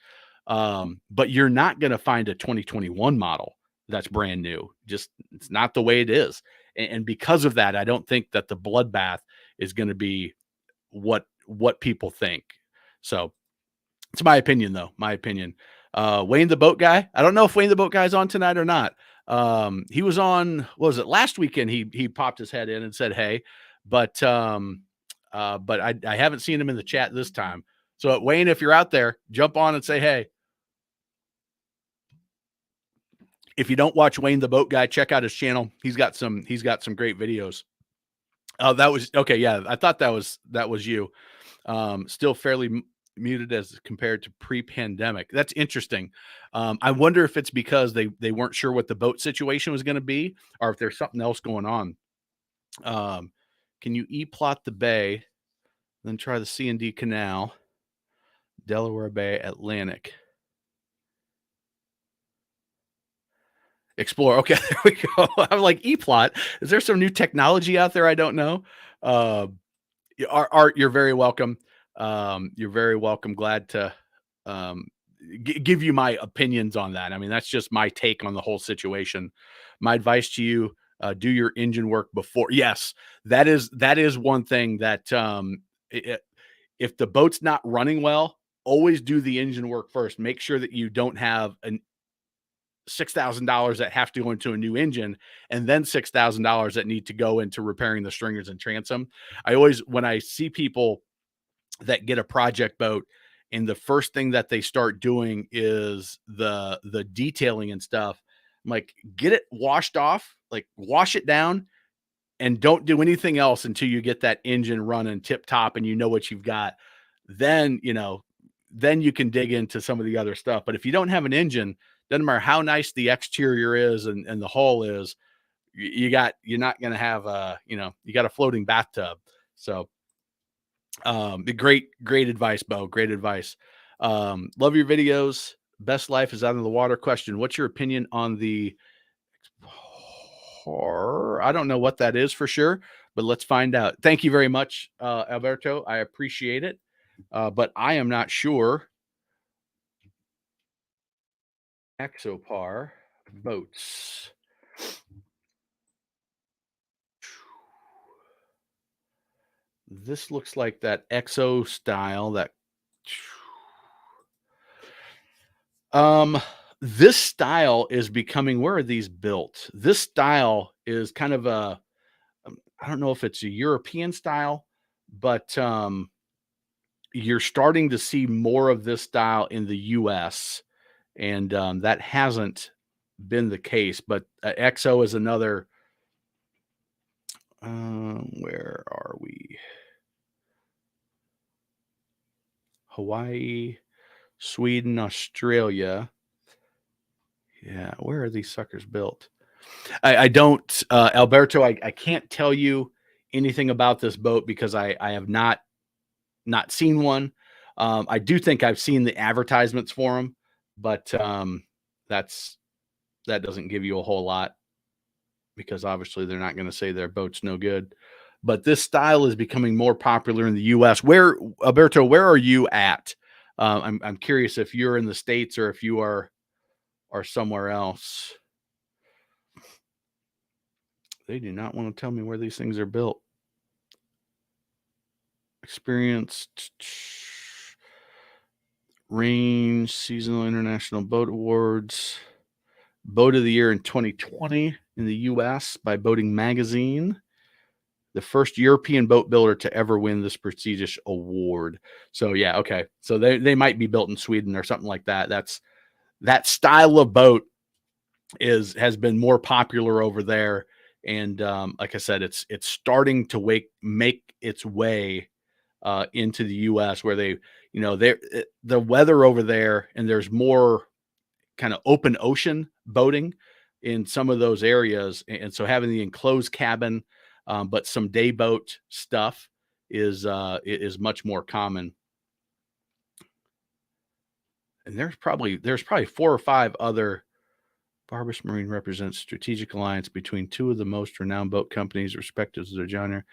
But you're not going to find a 2021 model that's brand new. Just it's not the way it is. And because of that, I don't think that the bloodbath is going to be what people think. So it's my opinion, though. My opinion. Wayne the Boat Guy. I don't know if Wayne the Boat Guy is on tonight or not. He was on. What was it last weekend? He popped his head in and said, "Hey," but I haven't seen him in the chat this time. So Wayne, if you're out there, jump on and say hey. If you don't watch Wayne the Boat Guy, check out his channel. He's got some great videos. Oh, that was okay. Yeah, I thought that was you. Still fairly muted as compared to pre-pandemic. That's interesting. I wonder if it's because they weren't sure what the boat situation was going to be, or if there's something else going on. Can you plot the bay, then try the C&D Canal, Delaware Bay, Atlantic? Explore. Okay, there we go. I'm like, plot. Is there some new technology out there I don't know? Art, you're very welcome. You're very welcome. Glad to give you my opinions on that. I mean, that's just my take on the whole situation. My advice to you, do your engine work before. Yes, that is one thing that if the boat's not running well, always do the engine work first. Make sure that you don't have an $6,000 that have to go into a new engine and then $6,000 that need to go into repairing the stringers and transom. When I see people that get a project boat and the first thing that they start doing is the detailing and stuff, I'm like, get it washed off, like wash it down and don't do anything else until you get that engine running tip top and you know what you've got. Then you can dig into some of the other stuff. But if you don't have an engine, doesn't matter how nice the exterior is and the hull is, you're not going to have you got a floating bathtub. So great advice, Bo. Great advice. Love your videos. Best life is out of the water. Question: what's your opinion on the I don't know what that is for sure, but let's find out. Thank you very much, Alberto. I appreciate it. But I am not sure Exopar boats. This looks like that Exo style. Um, this style is becoming. Where are these built? This style is kind of I don't know if it's a European style, but you're starting to see more of this style in the U.S. and that hasn't been the case. But Exo is another. Where are we? Hawaii, Sweden, Australia. Yeah, where are these suckers built? I don't, Alberto. I can't tell you anything about this boat because I have not seen one. I do think I've seen the advertisements for them, but that's that doesn't give you a whole lot because obviously they're not going to say their boat's no good. But this style is becoming more popular in the U.S. Where, Alberto, where are you at? I'm curious if you're in the States or if you are somewhere else. They do not want to tell me where these things are built. Experienced range, seasonal international boat awards, boat of the year in 2020 in the U.S. by Boating Magazine. The first European boat builder to ever win this prestigious award. So yeah, okay. So they might be built in Sweden or something like that. That style of boat has been more popular over there. And like I said, it's starting to make its way into the U.S. where they, the weather over there, and there's more kind of open ocean boating in some of those areas, and so having the enclosed cabin, but some day boat stuff is much more common. And there's probably 4 or 5 other. Barbish Marine represents strategic alliance between two of the most renowned boat companies, respective to their genre.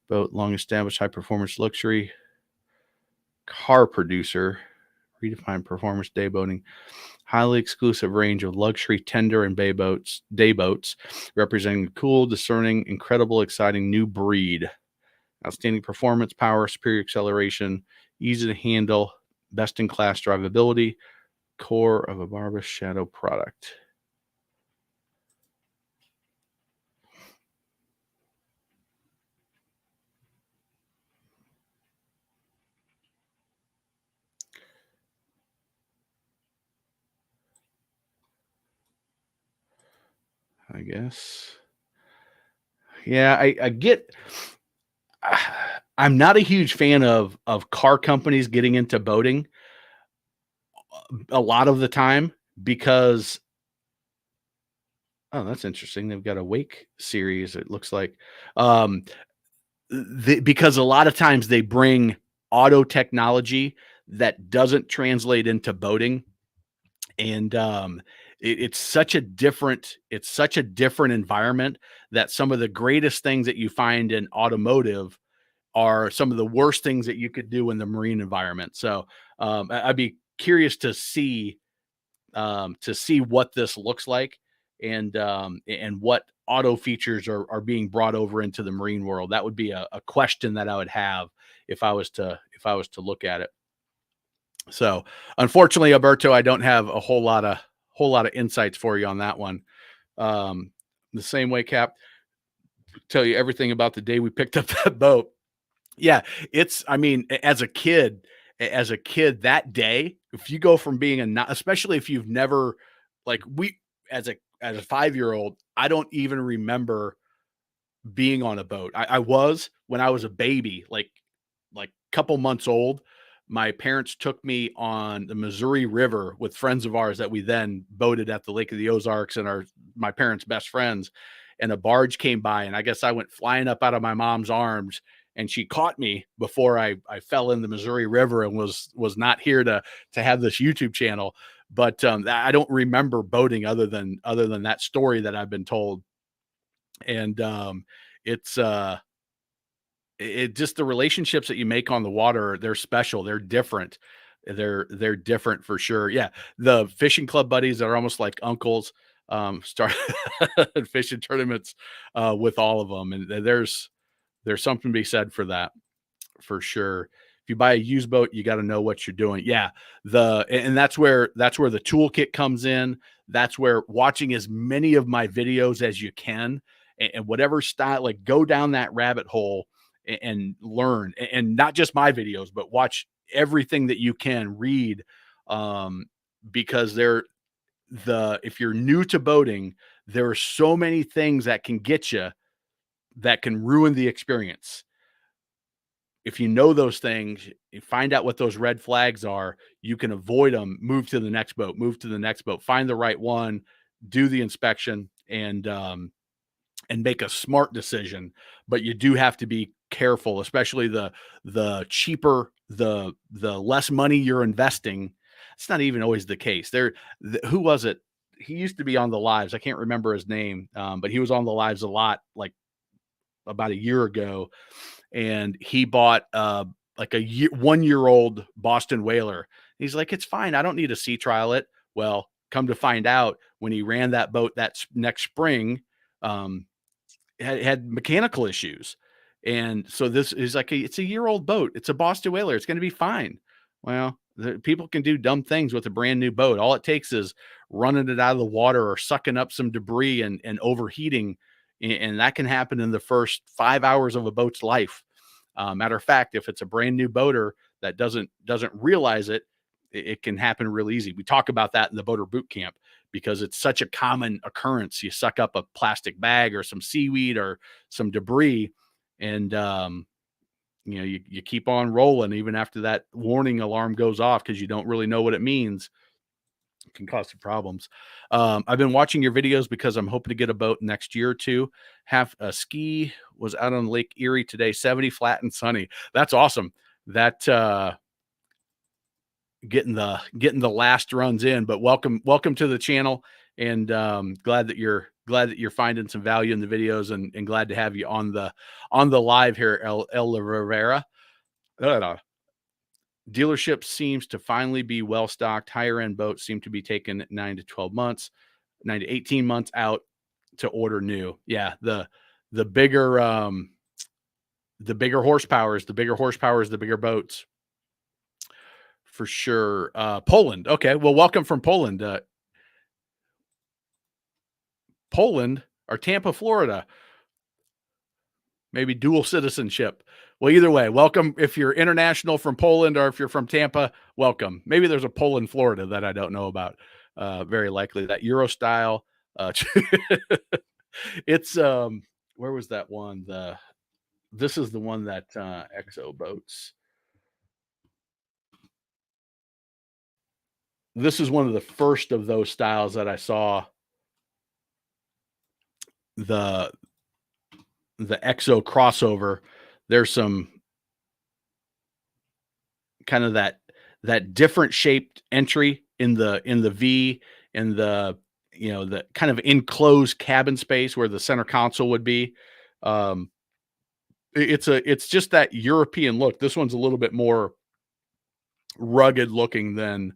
Boat, long established high performance luxury car producer, redefined performance day boating, highly exclusive range of luxury tender and day boats, representing a cool, discerning, incredible, exciting new breed. Outstanding performance, power, superior acceleration, easy to handle, best in class drivability, core of a Barbish Shadow product. I guess. Yeah, I get. I'm not a huge fan of car companies getting into boating a lot of the time because. Oh, that's interesting. They've got a wake series. It looks like, um, because a lot of times they bring auto technology that doesn't translate into boating, and it's such a different environment that some of the greatest things that you find in automotive are some of the worst things that you could do in the marine environment. So I'd be curious to see what this looks like, and what auto features are being brought over into the marine world. That would be a question that I would have if I was to look at it. So unfortunately, Alberto, I don't have a whole lot of insights for you on that one. The same way, Cap, tell you everything about the day we picked up that boat. Yeah, I mean, as a kid that day, if you go from being especially if you've never, like, as a 5-year-old, I don't even remember being on a boat. I was when I was a baby, like couple months old. My parents took me on the Missouri River with friends of ours that we then boated at the Lake of the Ozarks, and my parents' best friends. And a barge came by, and I guess I went flying up out of my mom's arms, and she caught me before I fell in the Missouri River and was not here to have this YouTube channel. But I don't remember boating other than that story that I've been told. And it's it just, the relationships that you make on the water, they're special, they're different. They're different for sure. Yeah, the fishing club buddies that are almost like uncles, start fishing tournaments with all of them, and there's something to be said for that for sure. If you buy a used boat, you got to know what you're doing. Yeah, and that's where the toolkit comes in. That's where watching as many of my videos as you can, and whatever style, like go down that rabbit hole and learn, and not just my videos, but watch everything that you can read, um, because if you're new to boating, there are so many things that can get you that can ruin the experience. If you know those things, you find out what those red flags are, you can avoid them, move to the next boat, find the right one, do the inspection, and make a smart decision. But you do have to be careful, especially the cheaper, the less money you're investing. It's not even always the case. Who was it? He used to be on the lives. I can't remember his name, but he was on the lives a lot, like about a year ago, and he bought like 1 year old Boston whaler. He's like, it's fine. I don't need to sea trial it. Well, come to find out, when he ran that boat that next spring, um, had mechanical issues. And so this is like, it's a year-old boat. It's a Boston whaler. It's going to be fine. Well, people can do dumb things with a brand new boat. All it takes is running it out of the water or sucking up some debris and overheating. And that can happen in the first 5 hours of a boat's life. Matter of fact, if it's a brand new boater that doesn't realize it can happen real easy. We talk about that in the boater boot camp because it's such a common occurrence. You suck up a plastic bag or some seaweed or some debris, and you keep on rolling even after that warning alarm goes off because you don't really know what it means. It can cause some problems. I've been watching your videos because I'm hoping to get a boat next year or two. Have a ski was out on Lake Erie today, 70 flat and sunny. That's awesome. That getting the last runs in, but welcome to the channel, and glad that you're finding some value in the videos, and glad to have you on the live here. El Rivera. Dealership seems to finally be well stocked. Higher end boats seem to be taking 9 to 12 months, 9 to 18 months out to order new. Yeah, the bigger horsepower is the bigger boats for sure. Poland. Okay, well, welcome from Poland. Poland or Tampa, Florida. Maybe dual citizenship. Well, either way, welcome. If you're international from Poland or if you're from Tampa, welcome. Maybe there's a Poland, Florida that I don't know about. Very likely that Euro style. It's where was that one? This is the one that Exo boats. This is one of the first of those styles that I saw. The Exo crossover. There's some kind of that different shaped entry in the V, and the kind of enclosed cabin space where the center console would be. Um, it's just that European look. This one's a little bit more rugged looking than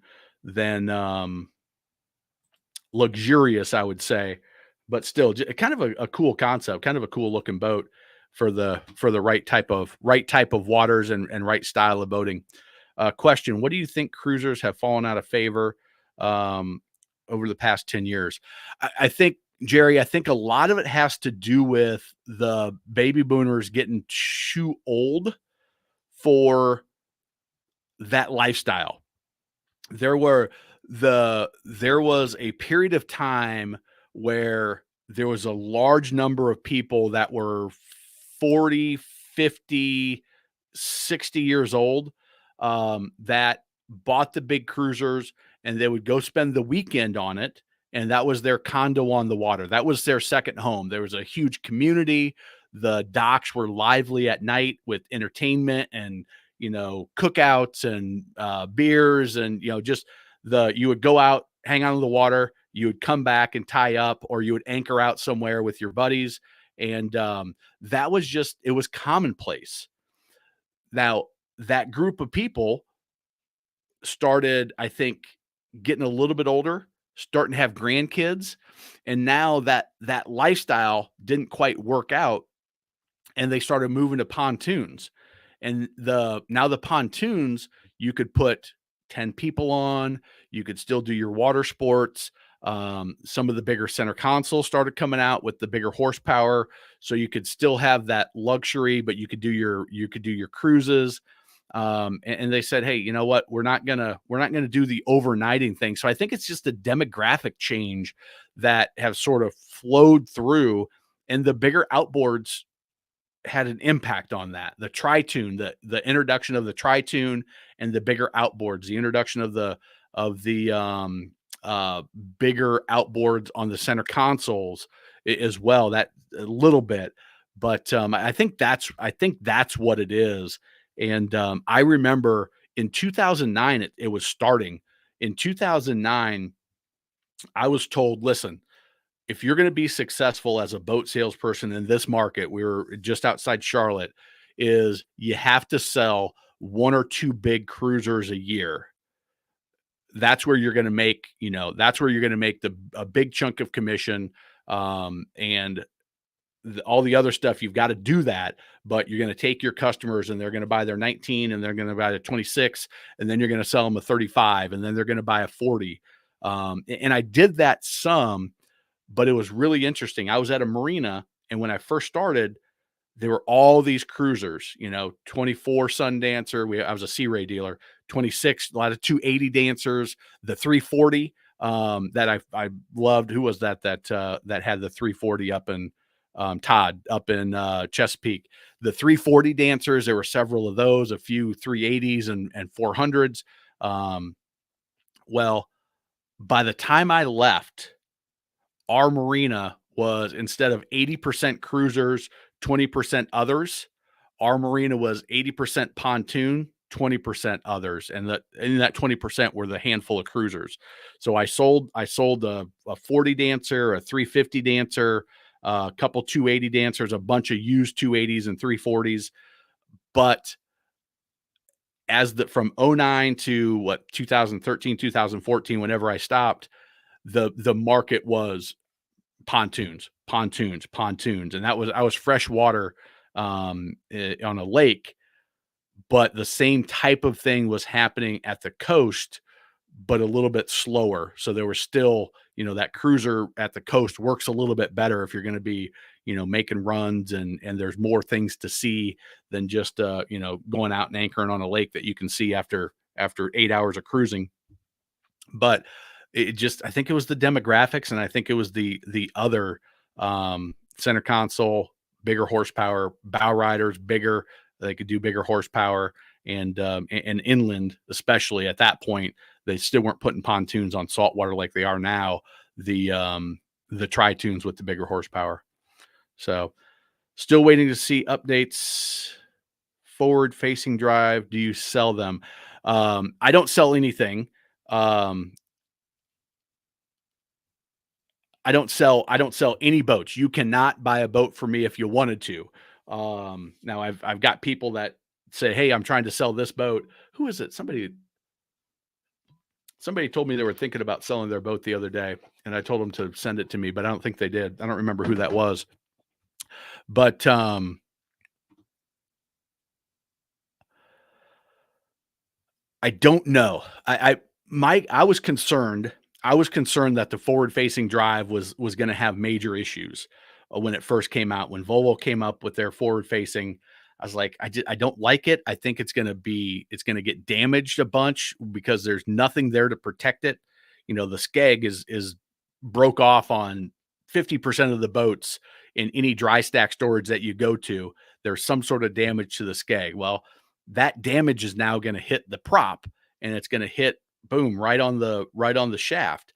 luxurious, I would say, but still kind of a cool concept, kind of a cool looking boat for the right type of waters and right style of boating. Question: what do you think cruisers have fallen out of favor over the past 10 years? I think, Jerry, a lot of it has to do with the baby boomers getting too old for that lifestyle. There was a period of time where there was a large number of people that were 40, 50, 60 years old, that bought the big cruisers, and they would go spend the weekend on it. And that was their condo on the water. That was their second home. There was a huge community. The docks were lively at night with entertainment and, cookouts and beers, and, just you would go out, hang out on the water, you would come back and tie up, or you would anchor out somewhere with your buddies. And that was it was commonplace. Now, that group of people started, I think, getting a little bit older, starting to have grandkids, and now that lifestyle didn't quite work out, and they started moving to pontoons. And now the pontoons, you could put 10 people on, you could still do your water sports. Some of the bigger center consoles started coming out with the bigger horsepower, so you could still have that luxury, but you could do your cruises. And they said, hey, you know what? We're not gonna do the overnighting thing. So I think it's just a demographic change that have sort of flowed through, and the bigger outboards had an impact on that. The Tri-Tune, the introduction of the Tri-Tune and the bigger outboards, the introduction of the bigger outboards on the center consoles as well. That a little bit, but I think that's what it is. And I remember in 2009, it was starting. In 2009, I was told, listen, if you're going to be successful as a boat salesperson in this market, we were just outside Charlotte, is you have to sell one or two big cruisers a year. That's where you're going to make, that's where you're going to make a big chunk of commission. And all the other stuff, you've got to do that, but you're going to take your customers and they're going to buy their 19 and they're going to buy the 26, and then you're going to sell them a 35, and then they're going to buy a 40. And I did that some, but it was really interesting. I was at a marina, and when I first started, there were all these cruisers, 24 Sundancer. I was a Sea Ray dealer, 26, a lot of 280 dancers, the 340 that I loved. Who was that had the 340 up in Todd up in Chesapeake? The 340 dancers. There were several of those, a few 380s and 400s. Well, by the time I left, our marina was, instead of 80% cruisers, 20% others, our marina was 80% pontoon, 20% others. And that 20% were the handful of cruisers. So I sold a 40 dancer, a 350 dancer, a couple 280 dancers, a bunch of used 280s and 340s. But from 09 to 2013, 2014, whenever I stopped, the market was pontoons. And I was freshwater on a lake, but the same type of thing was happening at the coast, but a little bit slower. So there was still, that cruiser at the coast works a little bit better if you're going to be, making runs, and there's more things to see than just, going out and anchoring on a lake that you can see after 8 hours of cruising. But I think it was the demographics, and I think it was the other center console, bigger horsepower, bow riders, bigger. They could do bigger horsepower, and inland, especially at that point, they still weren't putting pontoons on saltwater like they are now. The Tri-Tunes with the bigger horsepower. So, still waiting to see updates. Forward facing drive. Do you sell them? I don't sell anything. I don't sell any boats. You cannot buy a boat for me if you wanted to. Now I've got people that say, "Hey, I'm trying to sell this boat." Who is it? Somebody told me they were thinking about selling their boat the other day, and I told them to send it to me, but I don't think they did. I don't remember who that was. But I don't know. I was concerned. I was concerned that the forward-facing drive was going to have major issues when it first came out. When Volvo came up with their forward-facing, I was like, I don't like it. I think it's going to get damaged a bunch because there's nothing there to protect it. The skeg is broke off on 50% of the boats in any dry stack storage that you go to. There's some sort of damage to the skeg. Well, that damage is now going to hit the prop, and it's going to hit, boom, right on the shaft.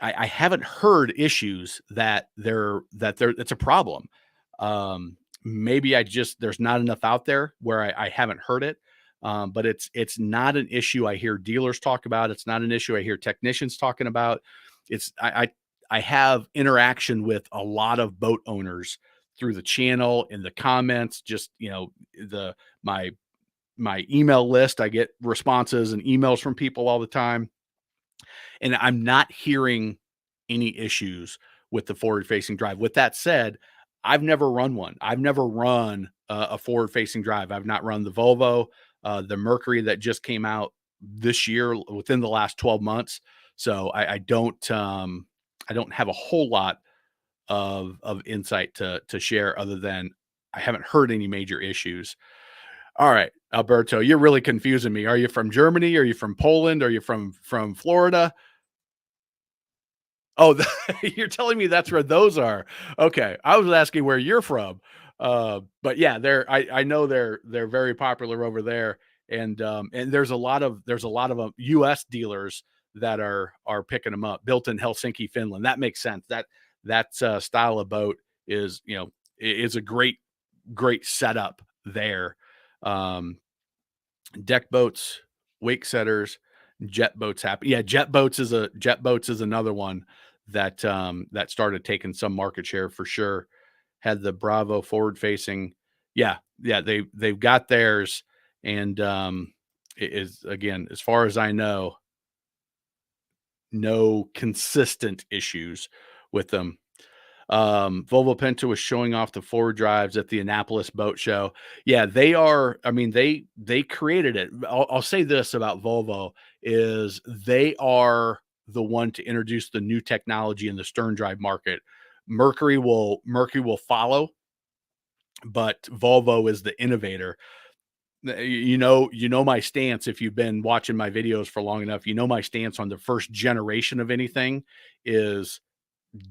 I haven't heard issues that it's a problem. Maybe there's not enough out there where I haven't heard it. But it's not an issue I hear dealers talk about. It's not an issue I hear technicians talking about. I have interaction with a lot of boat owners through the channel, in the comments, just, my my email list. I get responses and emails from people all the time, and I'm not hearing any issues with the forward facing drive. With that said, I've never run one. I've never run a forward facing drive. I've not run the Volvo, the Mercury that just came out this year within the last 12 months. So I don't have a whole lot of insight to share other than I haven't heard any major issues. All right, Alberto, you're really confusing me. Are you from Germany? Are you from Poland? Are you from Florida? Oh, you're telling me that's where those are. Okay, I was asking where you're from. But yeah, I know they're very popular over there, and there's a lot of US dealers that are picking them up, built in Helsinki, Finland. That makes sense. That style of boat is, is a great setup there. Um, Deck boats, wake setters, jet boats happen. Yeah, jet boats is another one that started taking some market share for sure. Had the Bravo forward facing. Yeah, yeah, they've got theirs, and it is, again, as far as I know, no consistent issues with them. Volvo Penta was showing off the forward drives at the Annapolis Boat Show. Yeah, they are. I mean, they created it. I'll say this about Volvo is they are the one to introduce the new technology in the stern drive market. Mercury will follow, but Volvo is the innovator. You know my stance if you've been watching my videos for long enough. You know my stance on the first generation of anything is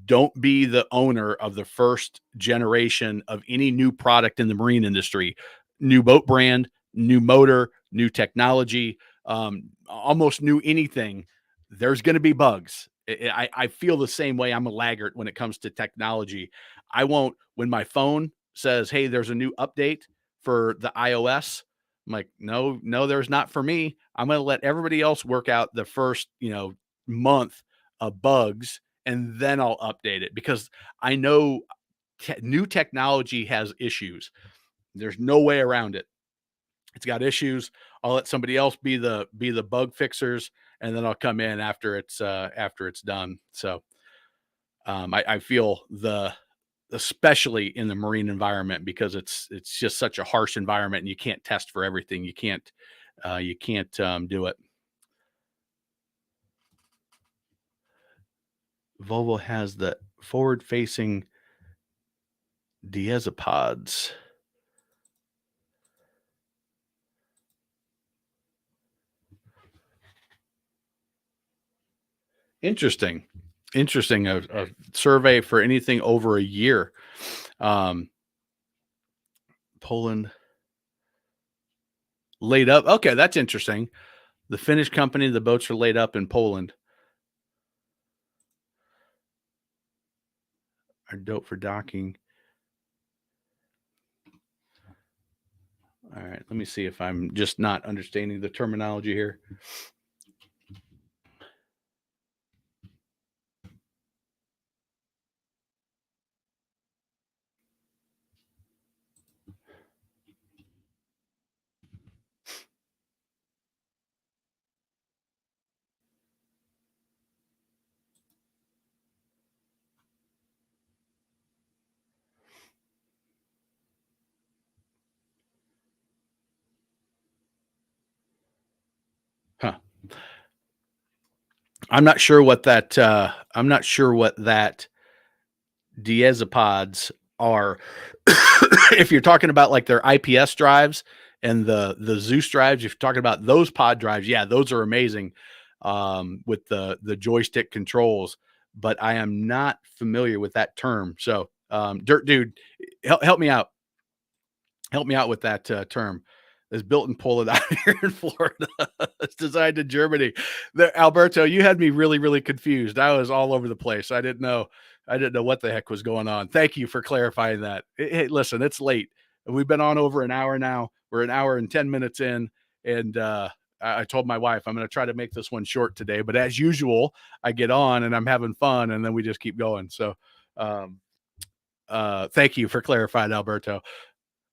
don't be the owner of the first generation of any new product in the marine industry. New boat brand, new motor, new technology, almost new anything. There's going to be bugs. I feel the same way. I'm a laggard when it comes to technology. I won't, when my phone says, hey, there's a new update for the iOS. I'm like, no, there's not for me. I'm going to let everybody else work out the first, month of bugs, and then I'll update it because I know new technology has issues. There's no way around it. It's got issues. I'll let somebody else be the bug fixers, and then I'll come in after it's done. So I feel especially in the marine environment because it's just such a harsh environment, and you can't test for everything. You can't do it. Volvo has the forward facing Diazepods. Interesting. Interesting. A survey for anything over a year. Poland laid up. Okay, that's interesting. The Finnish company, the boats are laid up in Poland. Are dope for docking. All right, let me see if I'm just not understanding the terminology here. Huh. I'm not sure what that diazepods are. If you're talking about like their IPS drives and the Zeus drives, if you're talking about those pod drives, yeah, those are amazing with the joystick controls. But I am not familiar with that term. So, Dirt Dude, help me out. Help me out with that term. It's built in Poland out here in Florida. It's designed in Germany. Alberto, you had me really, really confused. I was all over the place. I didn't know. I didn't know what the heck was going on. Thank you for clarifying that. Hey, listen, it's late. We've been on over an hour now. We're an hour and 10 minutes in, and I told my wife I'm going to try to make this one short today. But as usual, I get on and I'm having fun, and then we just keep going. So, thank you for clarifying, Alberto.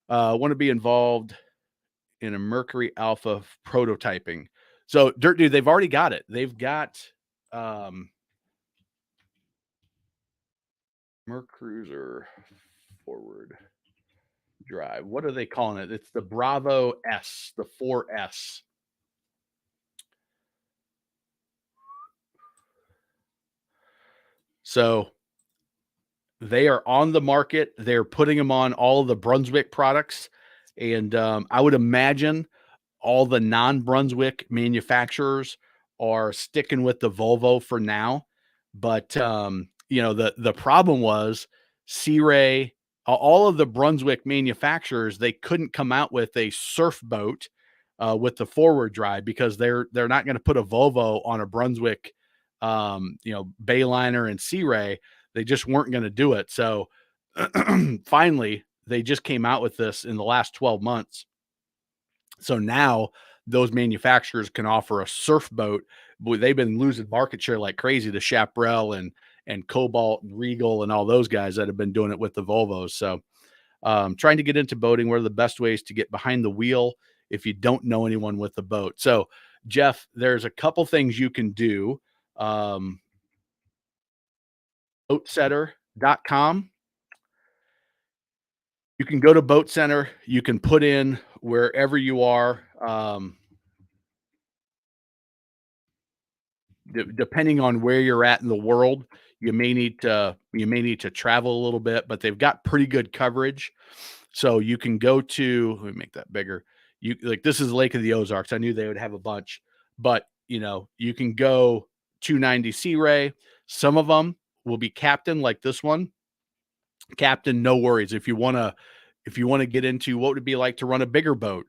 Want to be involved in a Mercury Alpha prototyping. So Dirt Dude, they've already got it. They've got Mercruiser forward drive. What are they calling it? It's the Bravo S, the 4S. So they are on the market. They're putting them on all of the Brunswick products. And I would imagine all the non-Brunswick manufacturers are sticking with the Volvo for now. But the problem was Sea Ray, all of the Brunswick manufacturers, they couldn't come out with a surf boat with the forward drive because they're not going to put a Volvo on a Brunswick Bayliner and Sea Ray. They just weren't going to do it. So finally, they just came out with this in the last 12 months. So now those manufacturers can offer a surf boat. But they've been losing market share like crazy to Chaparral and Cobalt and Regal and all those guys that have been doing it with the Volvos. So trying to get into boating, what are the best ways to get behind the wheel if you don't know anyone with the boat? So Jeff, there's a couple things you can do. Boatsetter.com. You can go to Boat Center. You can put in wherever you are. Depending on where you're at in the world, you may need to travel a little bit, but they've got pretty good coverage. So you can go to, let me make that bigger. This is Lake of the Ozarks. I knew they would have a bunch, but you can go 290 Sea Ray. Some of them will be Captain, like this one. Captain, no worries. If you want to get into what would it be like to run a bigger boat,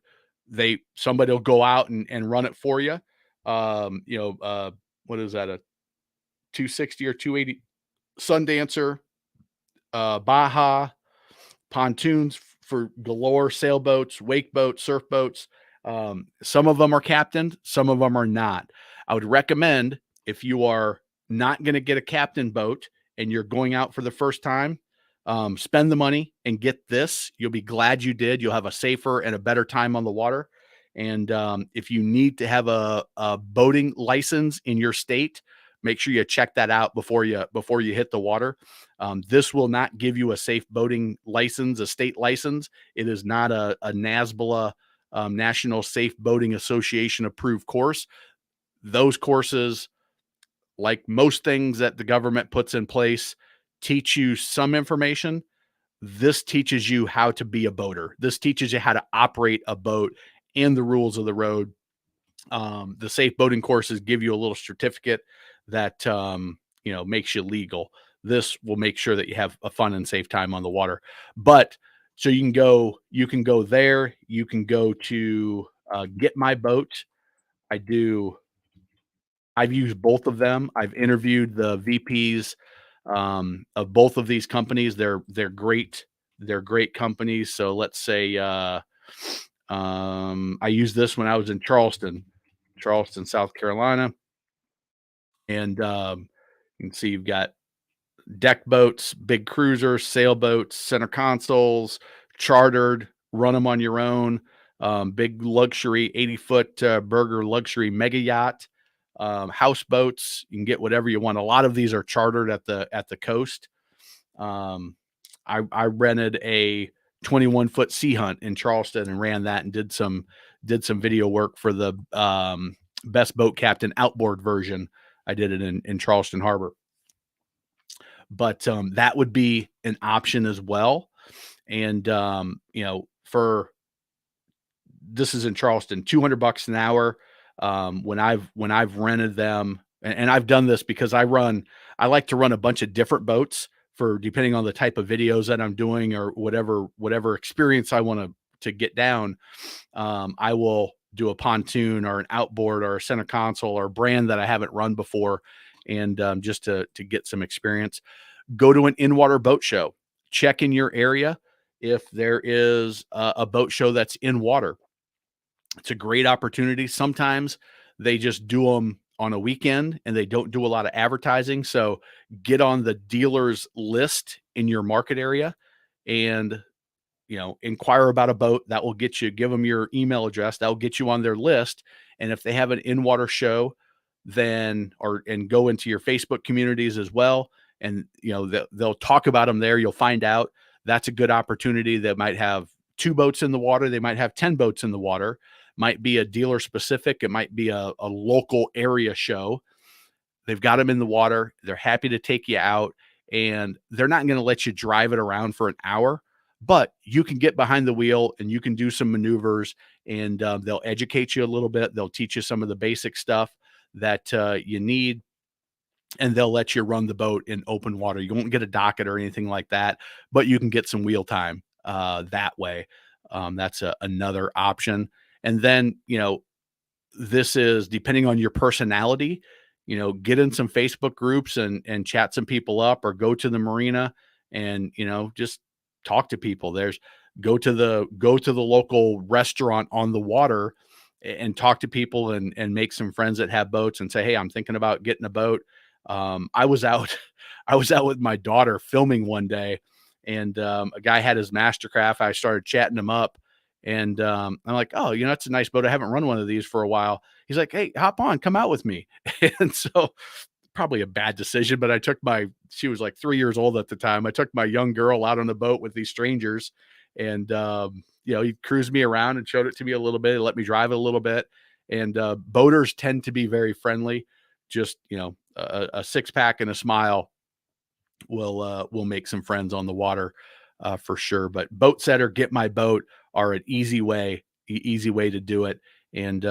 somebody will go out and run it for you. What is that, a 260 or 280 Sundancer, Baja, pontoons for galore, sailboats, wake boats, surf boats. Some of them are captained, some of them are not. I would recommend, if you are not going to get a captain boat and you're going out for the first time, spend the money and get this. You'll be glad you did. You'll have a safer and a better time on the water. And if you need to have a boating license in your state, make sure you check that out before you hit the water. This will not give you a safe boating license, a state license. It is not a NASBLA, National Safe Boating Association approved course. Those courses, like most things that the government puts in place, teach you some information. This teaches you how to be a boater. This teaches you how to operate a boat and the rules of the road. The safe boating courses give you a little certificate that makes you legal. This will make sure that you have a fun and safe time on the water. But so you can go there. You can go to Get My Boat. I've used both of them. I've interviewed the VPs of both of these companies. They're great. They're great companies. So let's say I used this when I was in Charleston, South Carolina. And you can see you've got deck boats, big cruisers, sailboats, center consoles, chartered, run them on your own, big luxury 80-foot Burger luxury mega yacht, houseboats. You can get whatever you want. A lot of these are chartered at the coast. I rented a 21-foot Sea Hunt in Charleston and ran that and did some video work for the Best Boat Captain outboard version. I did it in Charleston Harbor. But that would be an option as well. And for this is in Charleston, $200 an hour. When I've rented them, and I've done this because I like to run a bunch of different boats for depending on the type of videos that I'm doing or whatever experience I want to get down. I will do a pontoon or an outboard or a center console or a brand that I haven't run before, and just to get some experience. Go to an in-water boat show. Check in your area if there is a boat show that's in water. It's a great opportunity. Sometimes they just do them on a weekend and they don't do a lot of advertising. So get on the dealer's list in your market area and inquire about a boat. That will get you, give them your email address. That will get you on their list. And if they have an in-water show, then, and go into your Facebook communities as well. And, they'll talk about them there. You'll find out that's a good opportunity. They might have 2 boats in the water. They might have 10 boats in the water. Might be a dealer specific. It might be a local area show. They've got them in the water. They're happy to take you out, and they're not going to let you drive it around for an hour, but you can get behind the wheel and you can do some maneuvers, and they'll educate you a little bit. They'll teach you some of the basic stuff that you need, and they'll let you run the boat in open water. You won't get a docket or anything like that, but you can get some wheel time that way. That's another option. And then, this is depending on your personality, get in some Facebook groups and chat some people up, or go to the marina and, just talk to people. Go to the local restaurant on the water and talk to people and make some friends that have boats and say, "Hey, I'm thinking about getting a boat." I was out with my daughter filming one day, and a guy had his Mastercraft. I started chatting him up, and I'm like, "Oh, it's a nice boat. I haven't run one of these for a while." He's like, "Hey, hop on, come out with me." And so, probably a bad decision, but she was like 3 years old at the time. I took my young girl out on the boat with these strangers, and he cruised me around and showed it to me a little bit. He let me drive it a little bit. And boaters tend to be very friendly. Just, a 6-pack and a smile will make some friends on the water for sure. But Boat Setter, Get My Boat are an easy way to do it. And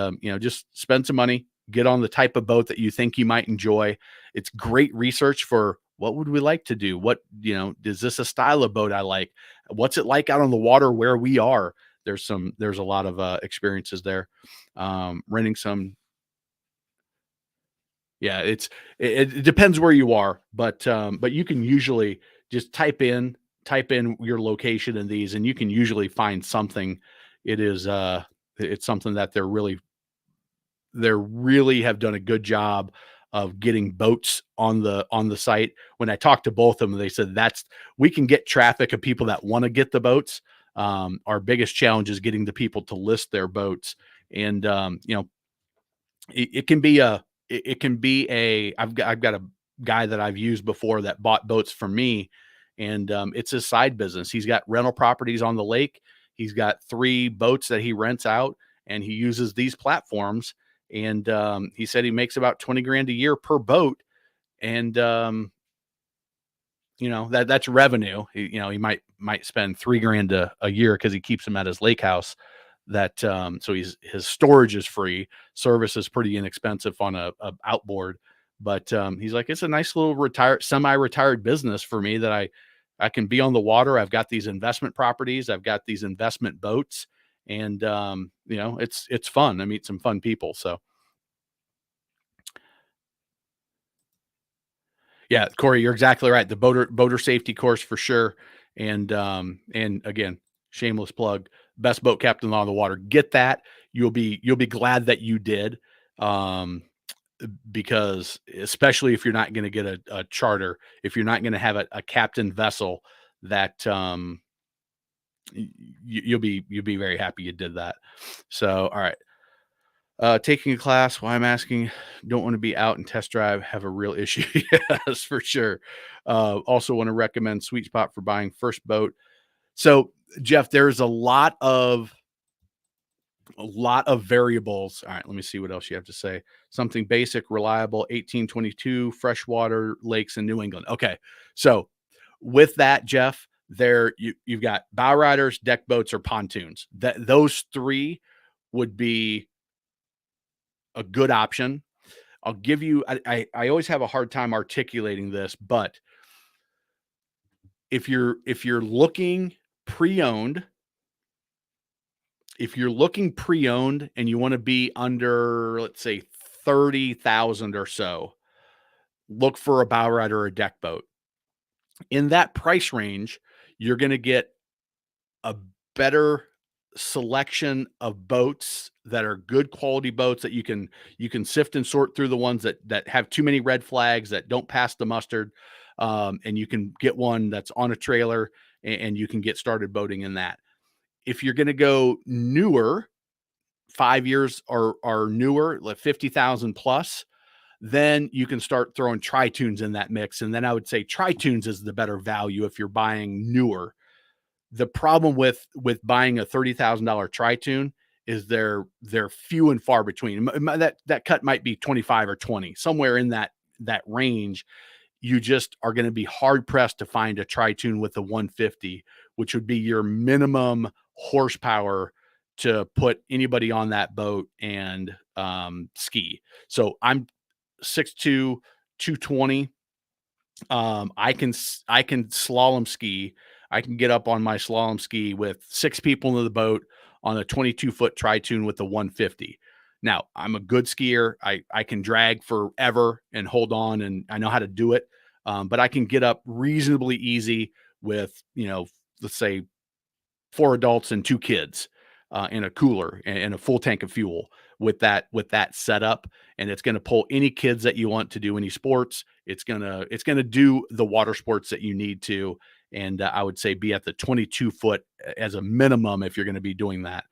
just spend some money, get on the type of boat that you think you might enjoy. It's great research for what would we like to do? What, is this a style of boat I like? What's it like out on the water where we are? There's a lot of experiences there. Renting some. Yeah, it depends where you are, but you can usually just type in your location in these, and you can usually find something. It's something that they really have done a good job of getting boats on the site. When I talked to both of them, they said we can get traffic of people that want to get the boats. Our biggest challenge is getting the people to list their boats. And it can be I've got a guy that I've used before that bought boats from me, and it's his side business. He's got rental properties on the lake. He's got 3 boats that he rents out, and he uses these platforms. And he said he makes about 20 grand a year per boat. And that's revenue. He might spend 3 grand a year because he keeps them at his lake house. That so his storage is free. Service is pretty inexpensive on a outboard. But he's like, it's a nice little semi-retired business for me that I can be on the water. I've got these investment properties. I've got these investment boats. And it's fun. I meet some fun people. So yeah, Corey, you're exactly right. The boater safety course for sure. And again, shameless plug, best boat captain on the water. Get that. You'll be glad that you did. Because especially if you're not going to get a charter, if you're not going to have a captain vessel, that you'll be very happy you did that. So, all right. Taking a class, why I'm asking, don't want to be out and test drive, have a real issue. Yes, for sure. Also want to recommend Sweet Spot for buying first boat. So, Jeff, there's a lot of variables. All right, let me see what else you have to say. Something basic, reliable, 1822 freshwater lakes in New England. Okay. So, with that, Jeff, you've got bow riders, deck boats, or pontoons. Those 3 would be a good option. I'll give you, I always have a hard time articulating this, but if you're looking pre-owned, and you want to be under, let's say 30,000 or so, look for a bow rider or a deck boat. In that price range, you're going to get a better selection of boats that are good quality boats that you can sift and sort through the ones that have too many red flags, that don't pass the mustard. And you can get one that's on a trailer, and you can get started boating in that. if you're going to go newer, 5 years or newer, like 50,000 plus, then you can start throwing Tri-Tunes in that mix. And then I would say Tri-Tunes is the better value if you're buying newer. The problem with buying a $30,000 Tri-Tune is they're few and far between. That cut might be 25 or 20, somewhere in that range. You just are going to be hard pressed to find a Tri-Tune with a 150, which would be your minimum horsepower to put anybody on that boat and ski. So I'm 6'2", 220. I can slalom ski. I can get up on my slalom ski with 6 people in the boat on a 22-foot Tri-Tune with a 150. Now, I'm a good skier. I can drag forever and hold on, and I know how to do it. But I can get up reasonably easy with, let's say 4 adults and 2 kids in a cooler and a full tank of fuel with that setup. And it's going to pull any kids that you want to do any sports. It's going to do the water sports that you need to. And I would say be at the 22-foot as a minimum if you're going to be doing that.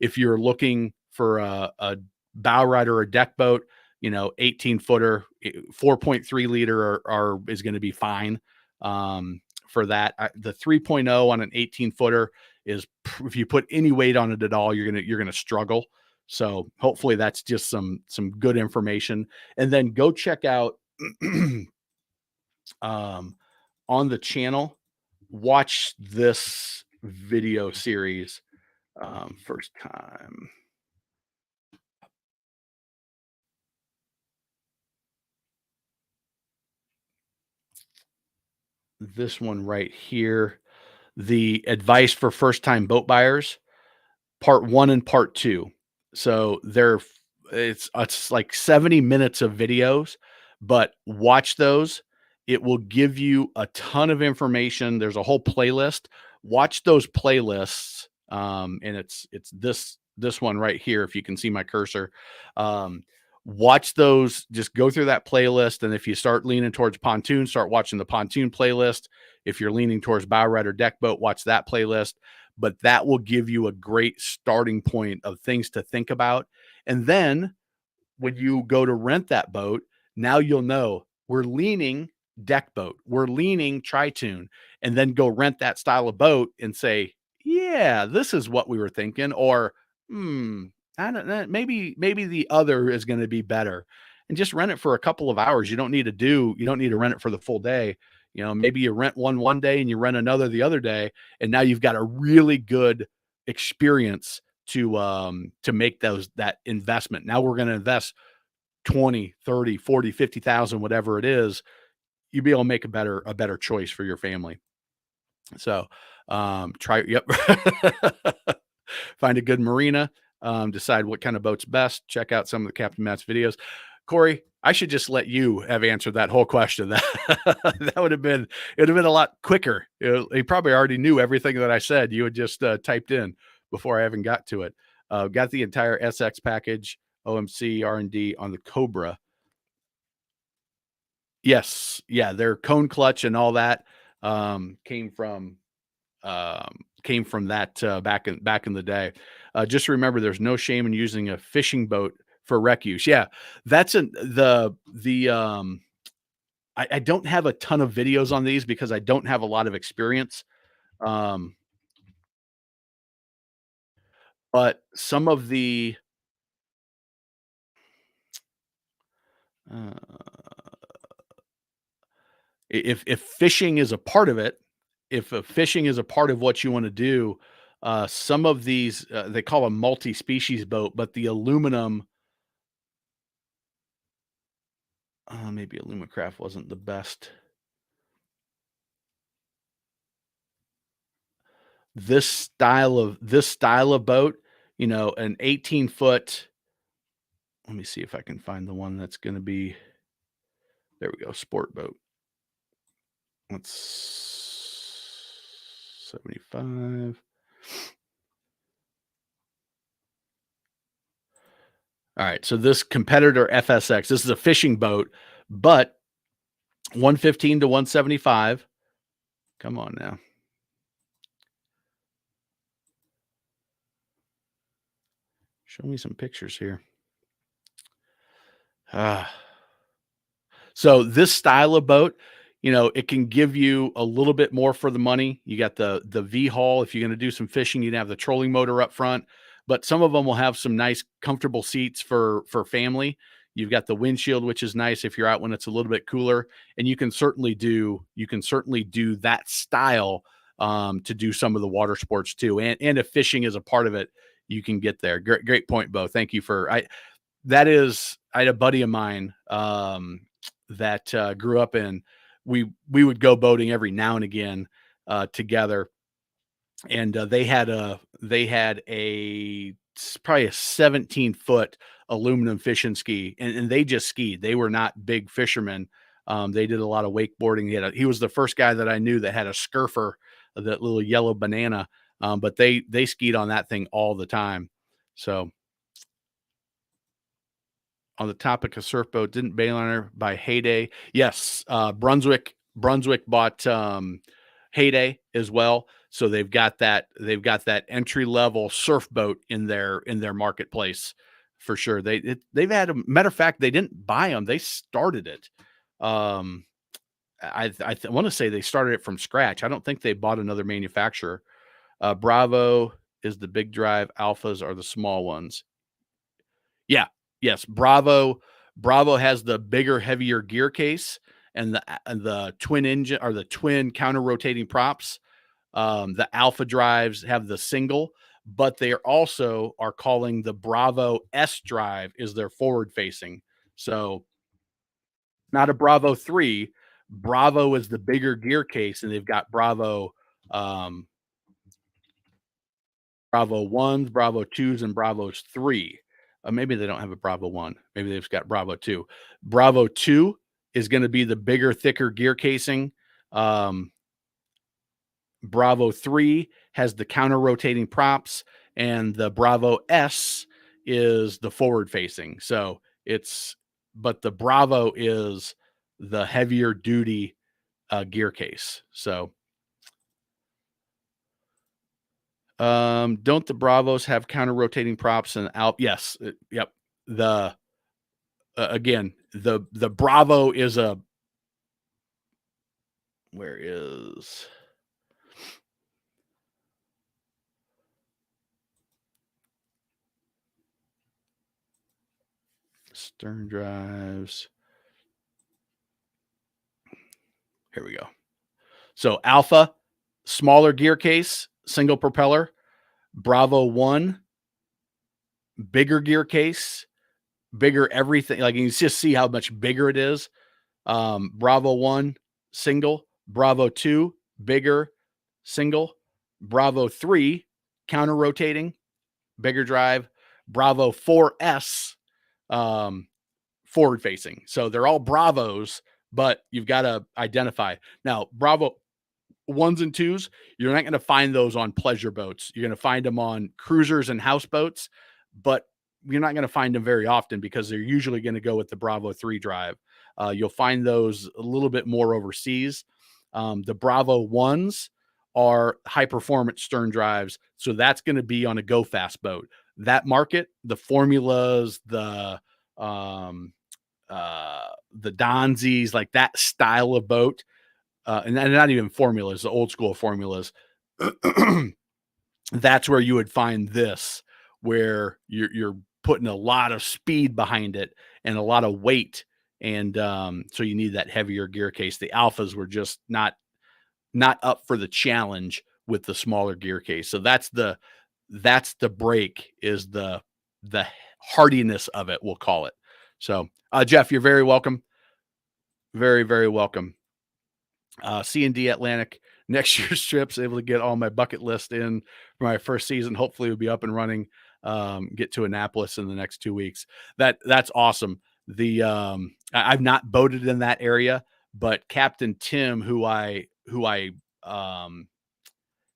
If you're looking for a bow rider or deck boat, 18-footer, 4.3 liter is going to be fine for that. The 3.0 on an 18-footer is, if you put any weight on it at all, you're gonna struggle. So hopefully that's just some good information. And then go check out on the channel, watch this video series first time. This one right here, the advice for first-time boat buyers, part 1 and part 2. So it's like 70 minutes of videos, but watch those. It will give you a ton of information. There's a whole playlist. Watch those playlists. And it's this one right here, if you can see my cursor. Watch those, just go through that playlist. And if you start leaning towards pontoon, start watching the pontoon playlist. If you're leaning towards bow rider deck boat, watch that playlist. But that will give you a great starting point of things to think about. And then when you go to rent that boat, now you'll know we're leaning deck boat, we're leaning Tri-Tune, and then go rent that style of boat and say, yeah, this is what we were thinking. Or, I don't know, maybe the other is going to be better, and just rent it for a couple of hours. You don't need to rent it for the full day. Maybe you rent one day and you rent another the other day, and now you've got a really good experience to make that investment. Now we're going to invest 20, 30, 40, 50,000, whatever it is. You'll be able to make a better choice for your family. So, yep. Find a good marina, decide what kind of boat's best, check out some of the Captain Matt's videos. Corey, I should just let you have answered that whole question. That would have been a lot quicker. He probably already knew everything that I said. You had just typed in before I even got to it. Got the entire SX package, OMC, R&D on the Cobra. Yes. Yeah. Their cone clutch and all that came from that back in the day. Just remember, there's no shame in using a fishing boat for rec use. Yeah, that's I don't have a ton of videos on these because I don't have a lot of experience. But some of the if fishing is a part of it, if fishing is a part of what you want to do, some of these they call a multi-species boat, but the aluminum, maybe Alumacraft wasn't the best. This style of boat, an 18-foot. Let me see if I can find the one that's going to be. There we go, sport boat. That's 75. All right, so this Competitor FSX, this is a fishing boat, but 115 to 175. Come on now. Show me some pictures here. So this style of boat, it can give you a little bit more for the money. You got the V hull. If you're going to do some fishing, you'd have the trolling motor up front. But some of them will have some nice, comfortable seats for family. You've got the windshield, which is nice if you're out when it's a little bit cooler. And you can certainly do that style to do some of the water sports too. And if fishing is a part of it, you can get there. Great point, Bo. Thank you for I had a buddy of mine that grew up in. We would go boating every now and again together, and they had a probably a 17-foot aluminum fishing ski, and they just skied. They were not big fishermen. They did a lot of wakeboarding. He was the first guy that I knew that had a Scurfer, that little yellow banana. But they skied on that thing all the time. So on the topic of surf boat, didn't Bayliner buy Heyday? Yes, Brunswick bought Heyday as well. So they've got that entry level surf boat in their marketplace for sure. They've had a matter of fact, they didn't buy them, they started it. I want to say they started it from scratch. I don't think they bought another manufacturer. Bravo is the big drive. Alphas are the small ones. Yeah. Yes. Bravo has the bigger, heavier gear case and the twin engine or the twin counter rotating props. The Alpha drives have the single, but they also are calling the Bravo S drive is their forward facing. So not a Bravo 3. Bravo is the bigger gear case, and they've got Bravo 1s, Bravo 2s, and Bravos 3. Maybe they don't have a Bravo 1. Maybe they've got Bravo 2. Bravo 2 is going to be the bigger, thicker gear casing. Bravo 3 has the counter rotating props, and the Bravo S is the forward facing. So but the Bravo is the heavier duty gear case. So don't the Bravos have counter rotating props and yes. Yep. Again, the Bravo is where is stern drives? Here we go. So Alpha, smaller gear case, single propeller. Bravo 1, bigger gear case, bigger everything. Like you can just see how much bigger it is. Bravo 1, single. Bravo 2, bigger, single. Bravo 3, counter rotating, bigger drive. Bravo 4S, forward facing. So they're all Bravos, but you've got to identify. Now, Bravo 1s and 2s, you're not going to find those on pleasure boats. You're going to find them on cruisers and houseboats, but you're not going to find them very often because they're usually going to go with the Bravo 3 drive. You'll find those a little bit more overseas. The Bravo 1s are high performance stern drives. So that's going to be on a go fast boat. That market, the formulas, the Donzies, like that style of boat, and not even formulas, the old school formulas. That's where you would find this, where you're putting a lot of speed behind it and a lot of weight. And so you need that heavier gear case. The Alphas were just not up for the challenge with the smaller gear case. So that's the break, is the hardiness of it, we'll call it. So Jeff, you're very welcome. Very, very welcome. C&D Atlantic next year's trips, able to get all my bucket list in for my first season. Hopefully we'll be up and running, get to Annapolis in the next 2 weeks. That's awesome. I've not boated in that area, but Captain Tim, who I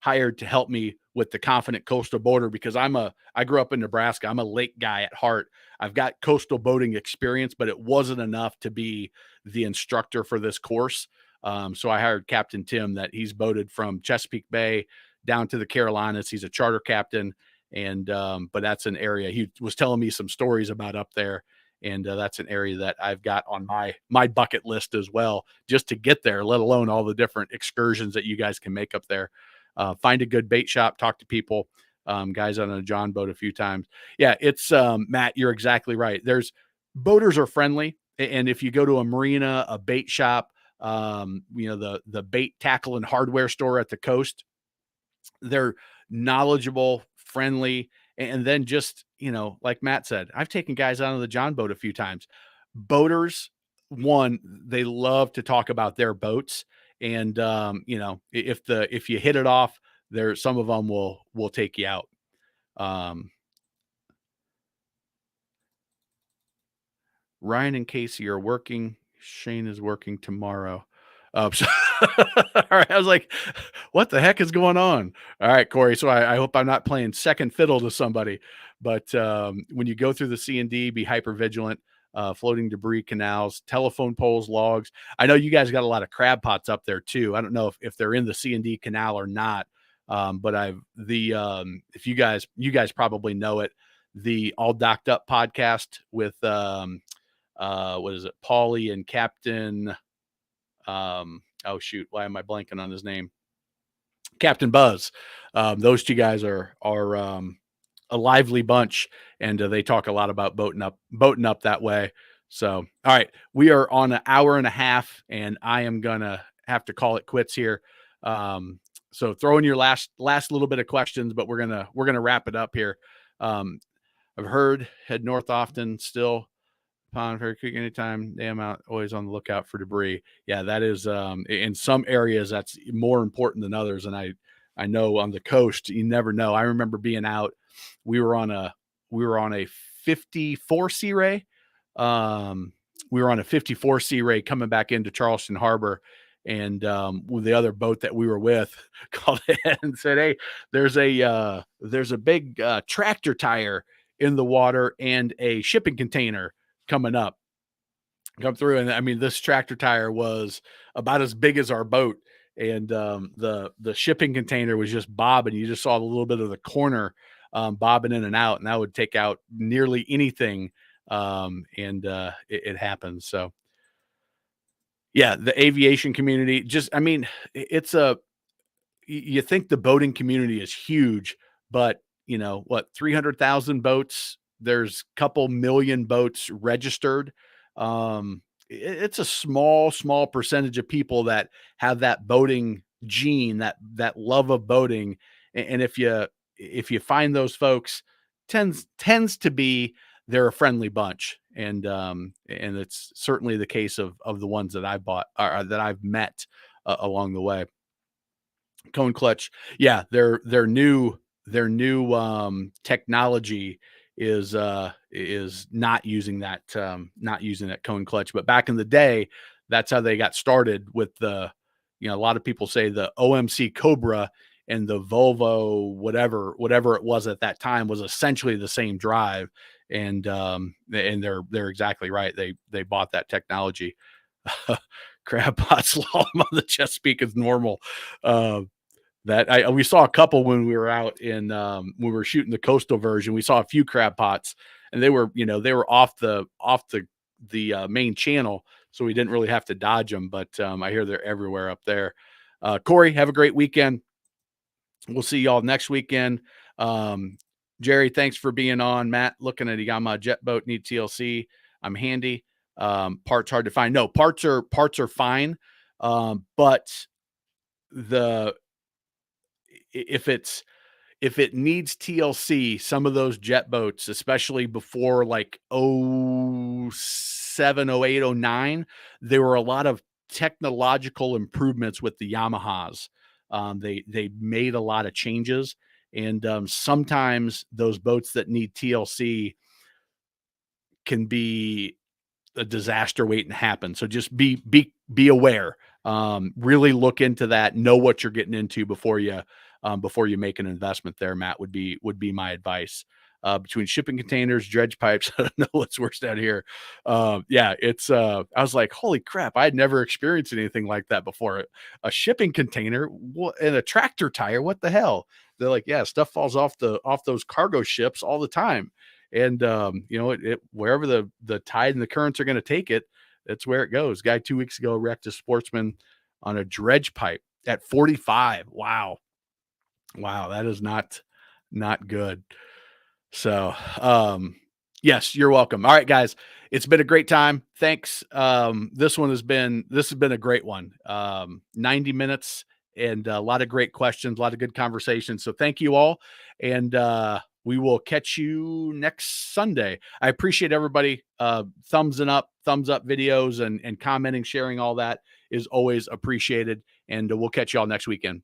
hired to help me with the Confident Coastal Boater, because I grew up in Nebraska. I'm a lake guy at heart. I've got coastal boating experience, but it wasn't enough to be the instructor for this course. So I hired Captain Tim, that he's boated from Chesapeake Bay down to the Carolinas. He's a charter captain, And but that's an area he was telling me some stories about up there, and that's an area that I've got on my bucket list as well, just to get there, let alone all the different excursions that you guys can make up there. Find a good bait shop, talk to people, guys on a John boat a few times. Yeah, it's Matt, you're exactly right. There's boaters are friendly, and if you go to a marina, a bait shop, the bait tackle and hardware store at the coast, they're knowledgeable, friendly, and then just, like Matt said, I've taken guys out of the John boat a few times. Boaters, one, they love to talk about their boats, and if you hit it off, there some of them will take you out. Um, Ryan and Casey are working. Shane is working tomorrow. So all right. I was like, what the heck is going on? All right, Corey. So I hope I'm not playing second fiddle to somebody. But when you go through the C&D, be hyper vigilant. Floating debris, canals, telephone poles, logs. I know you guys got a lot of crab pots up there too. I don't know if they're in the C&D canal or not. But if you guys probably know it, the All Docked Up podcast with what is it, Paulie and Captain oh shoot, why am I blanking on his name? Captain Buzz. Those two guys are a lively bunch, and they talk a lot about boating up that way. So, all right, we are on an hour and a half, and I am gonna have to call it quits here. So throw in your last little bit of questions, but we're gonna wrap it up here. I've heard head north often, still pond, Fairy Creek anytime, dam out, always on the lookout for debris. Yeah, that is in some areas that's more important than others. And I know on the coast, you never know. I remember being out, we were on a 54 Sea Ray. We were on a 54 Sea Ray coming back into Charleston Harbor. And with the other boat that we were with called in and said, hey, there's a big tractor tire in the water and a shipping container come through. And I mean, this tractor tire was about as big as our boat. And the shipping container was just bobbing. You just saw a little bit of the corner bobbing in and out, and that would take out nearly anything. It happens. So yeah, the aviation community you think the boating community is huge, but 300,000 boats, there's a couple million boats registered. It's a small percentage of people that have that boating gene, that love of boating. And if you find those folks, tends to be, they're a friendly bunch. And it's certainly the case of the ones that I've bought or that I've met along the way. Cone clutch. Yeah. Their new technology is not using that cone clutch. But back in the day, that's how they got started with a lot of people say the OMC Cobra and the Volvo, whatever it was at that time, was essentially the same drive. And they're exactly right. They bought that technology. Crab pot slalom on the Chesapeake is normal. We saw a couple when we were out in when we were shooting the coastal version. We saw a few crab pots, and they were off the main channel, so we didn't really have to dodge them. But I hear they're everywhere up there. Corey, have a great weekend. We'll see y'all next weekend. Jerry, thanks for being on. Matt, looking at Yamaha jet boat, need TLC. I'm handy. Parts hard to find. No, parts are fine. But if it needs TLC, some of those jet boats, especially before like 07, 08, 09, there were a lot of technological improvements with the Yamahas. They made a lot of changes, and sometimes those boats that need TLC can be a disaster waiting to happen. So just be aware. Really look into that. Know what you're getting into before you make an investment there. Matt, would be my advice. between shipping containers, dredge pipes. I don't know what's worse out here. Yeah, it's, I was like, holy crap. I had never experienced anything like that before. A shipping container and a tractor tire. What the hell? They're like, yeah, stuff falls off those cargo ships all the time. And, you know, wherever the tide and the currents are going to take it, that's where it goes. Guy 2 weeks ago wrecked a sportsman on a dredge pipe at 45. Wow. Wow. That is not good. So, yes, you're welcome. All right, guys, it's been a great time. Thanks. This has been a great one. 90 minutes and a lot of great questions, a lot of good conversations. So thank you all. And, we will catch you next Sunday. I appreciate everybody, thumbs up videos and commenting, sharing, all that is always appreciated. And we'll catch you all next weekend.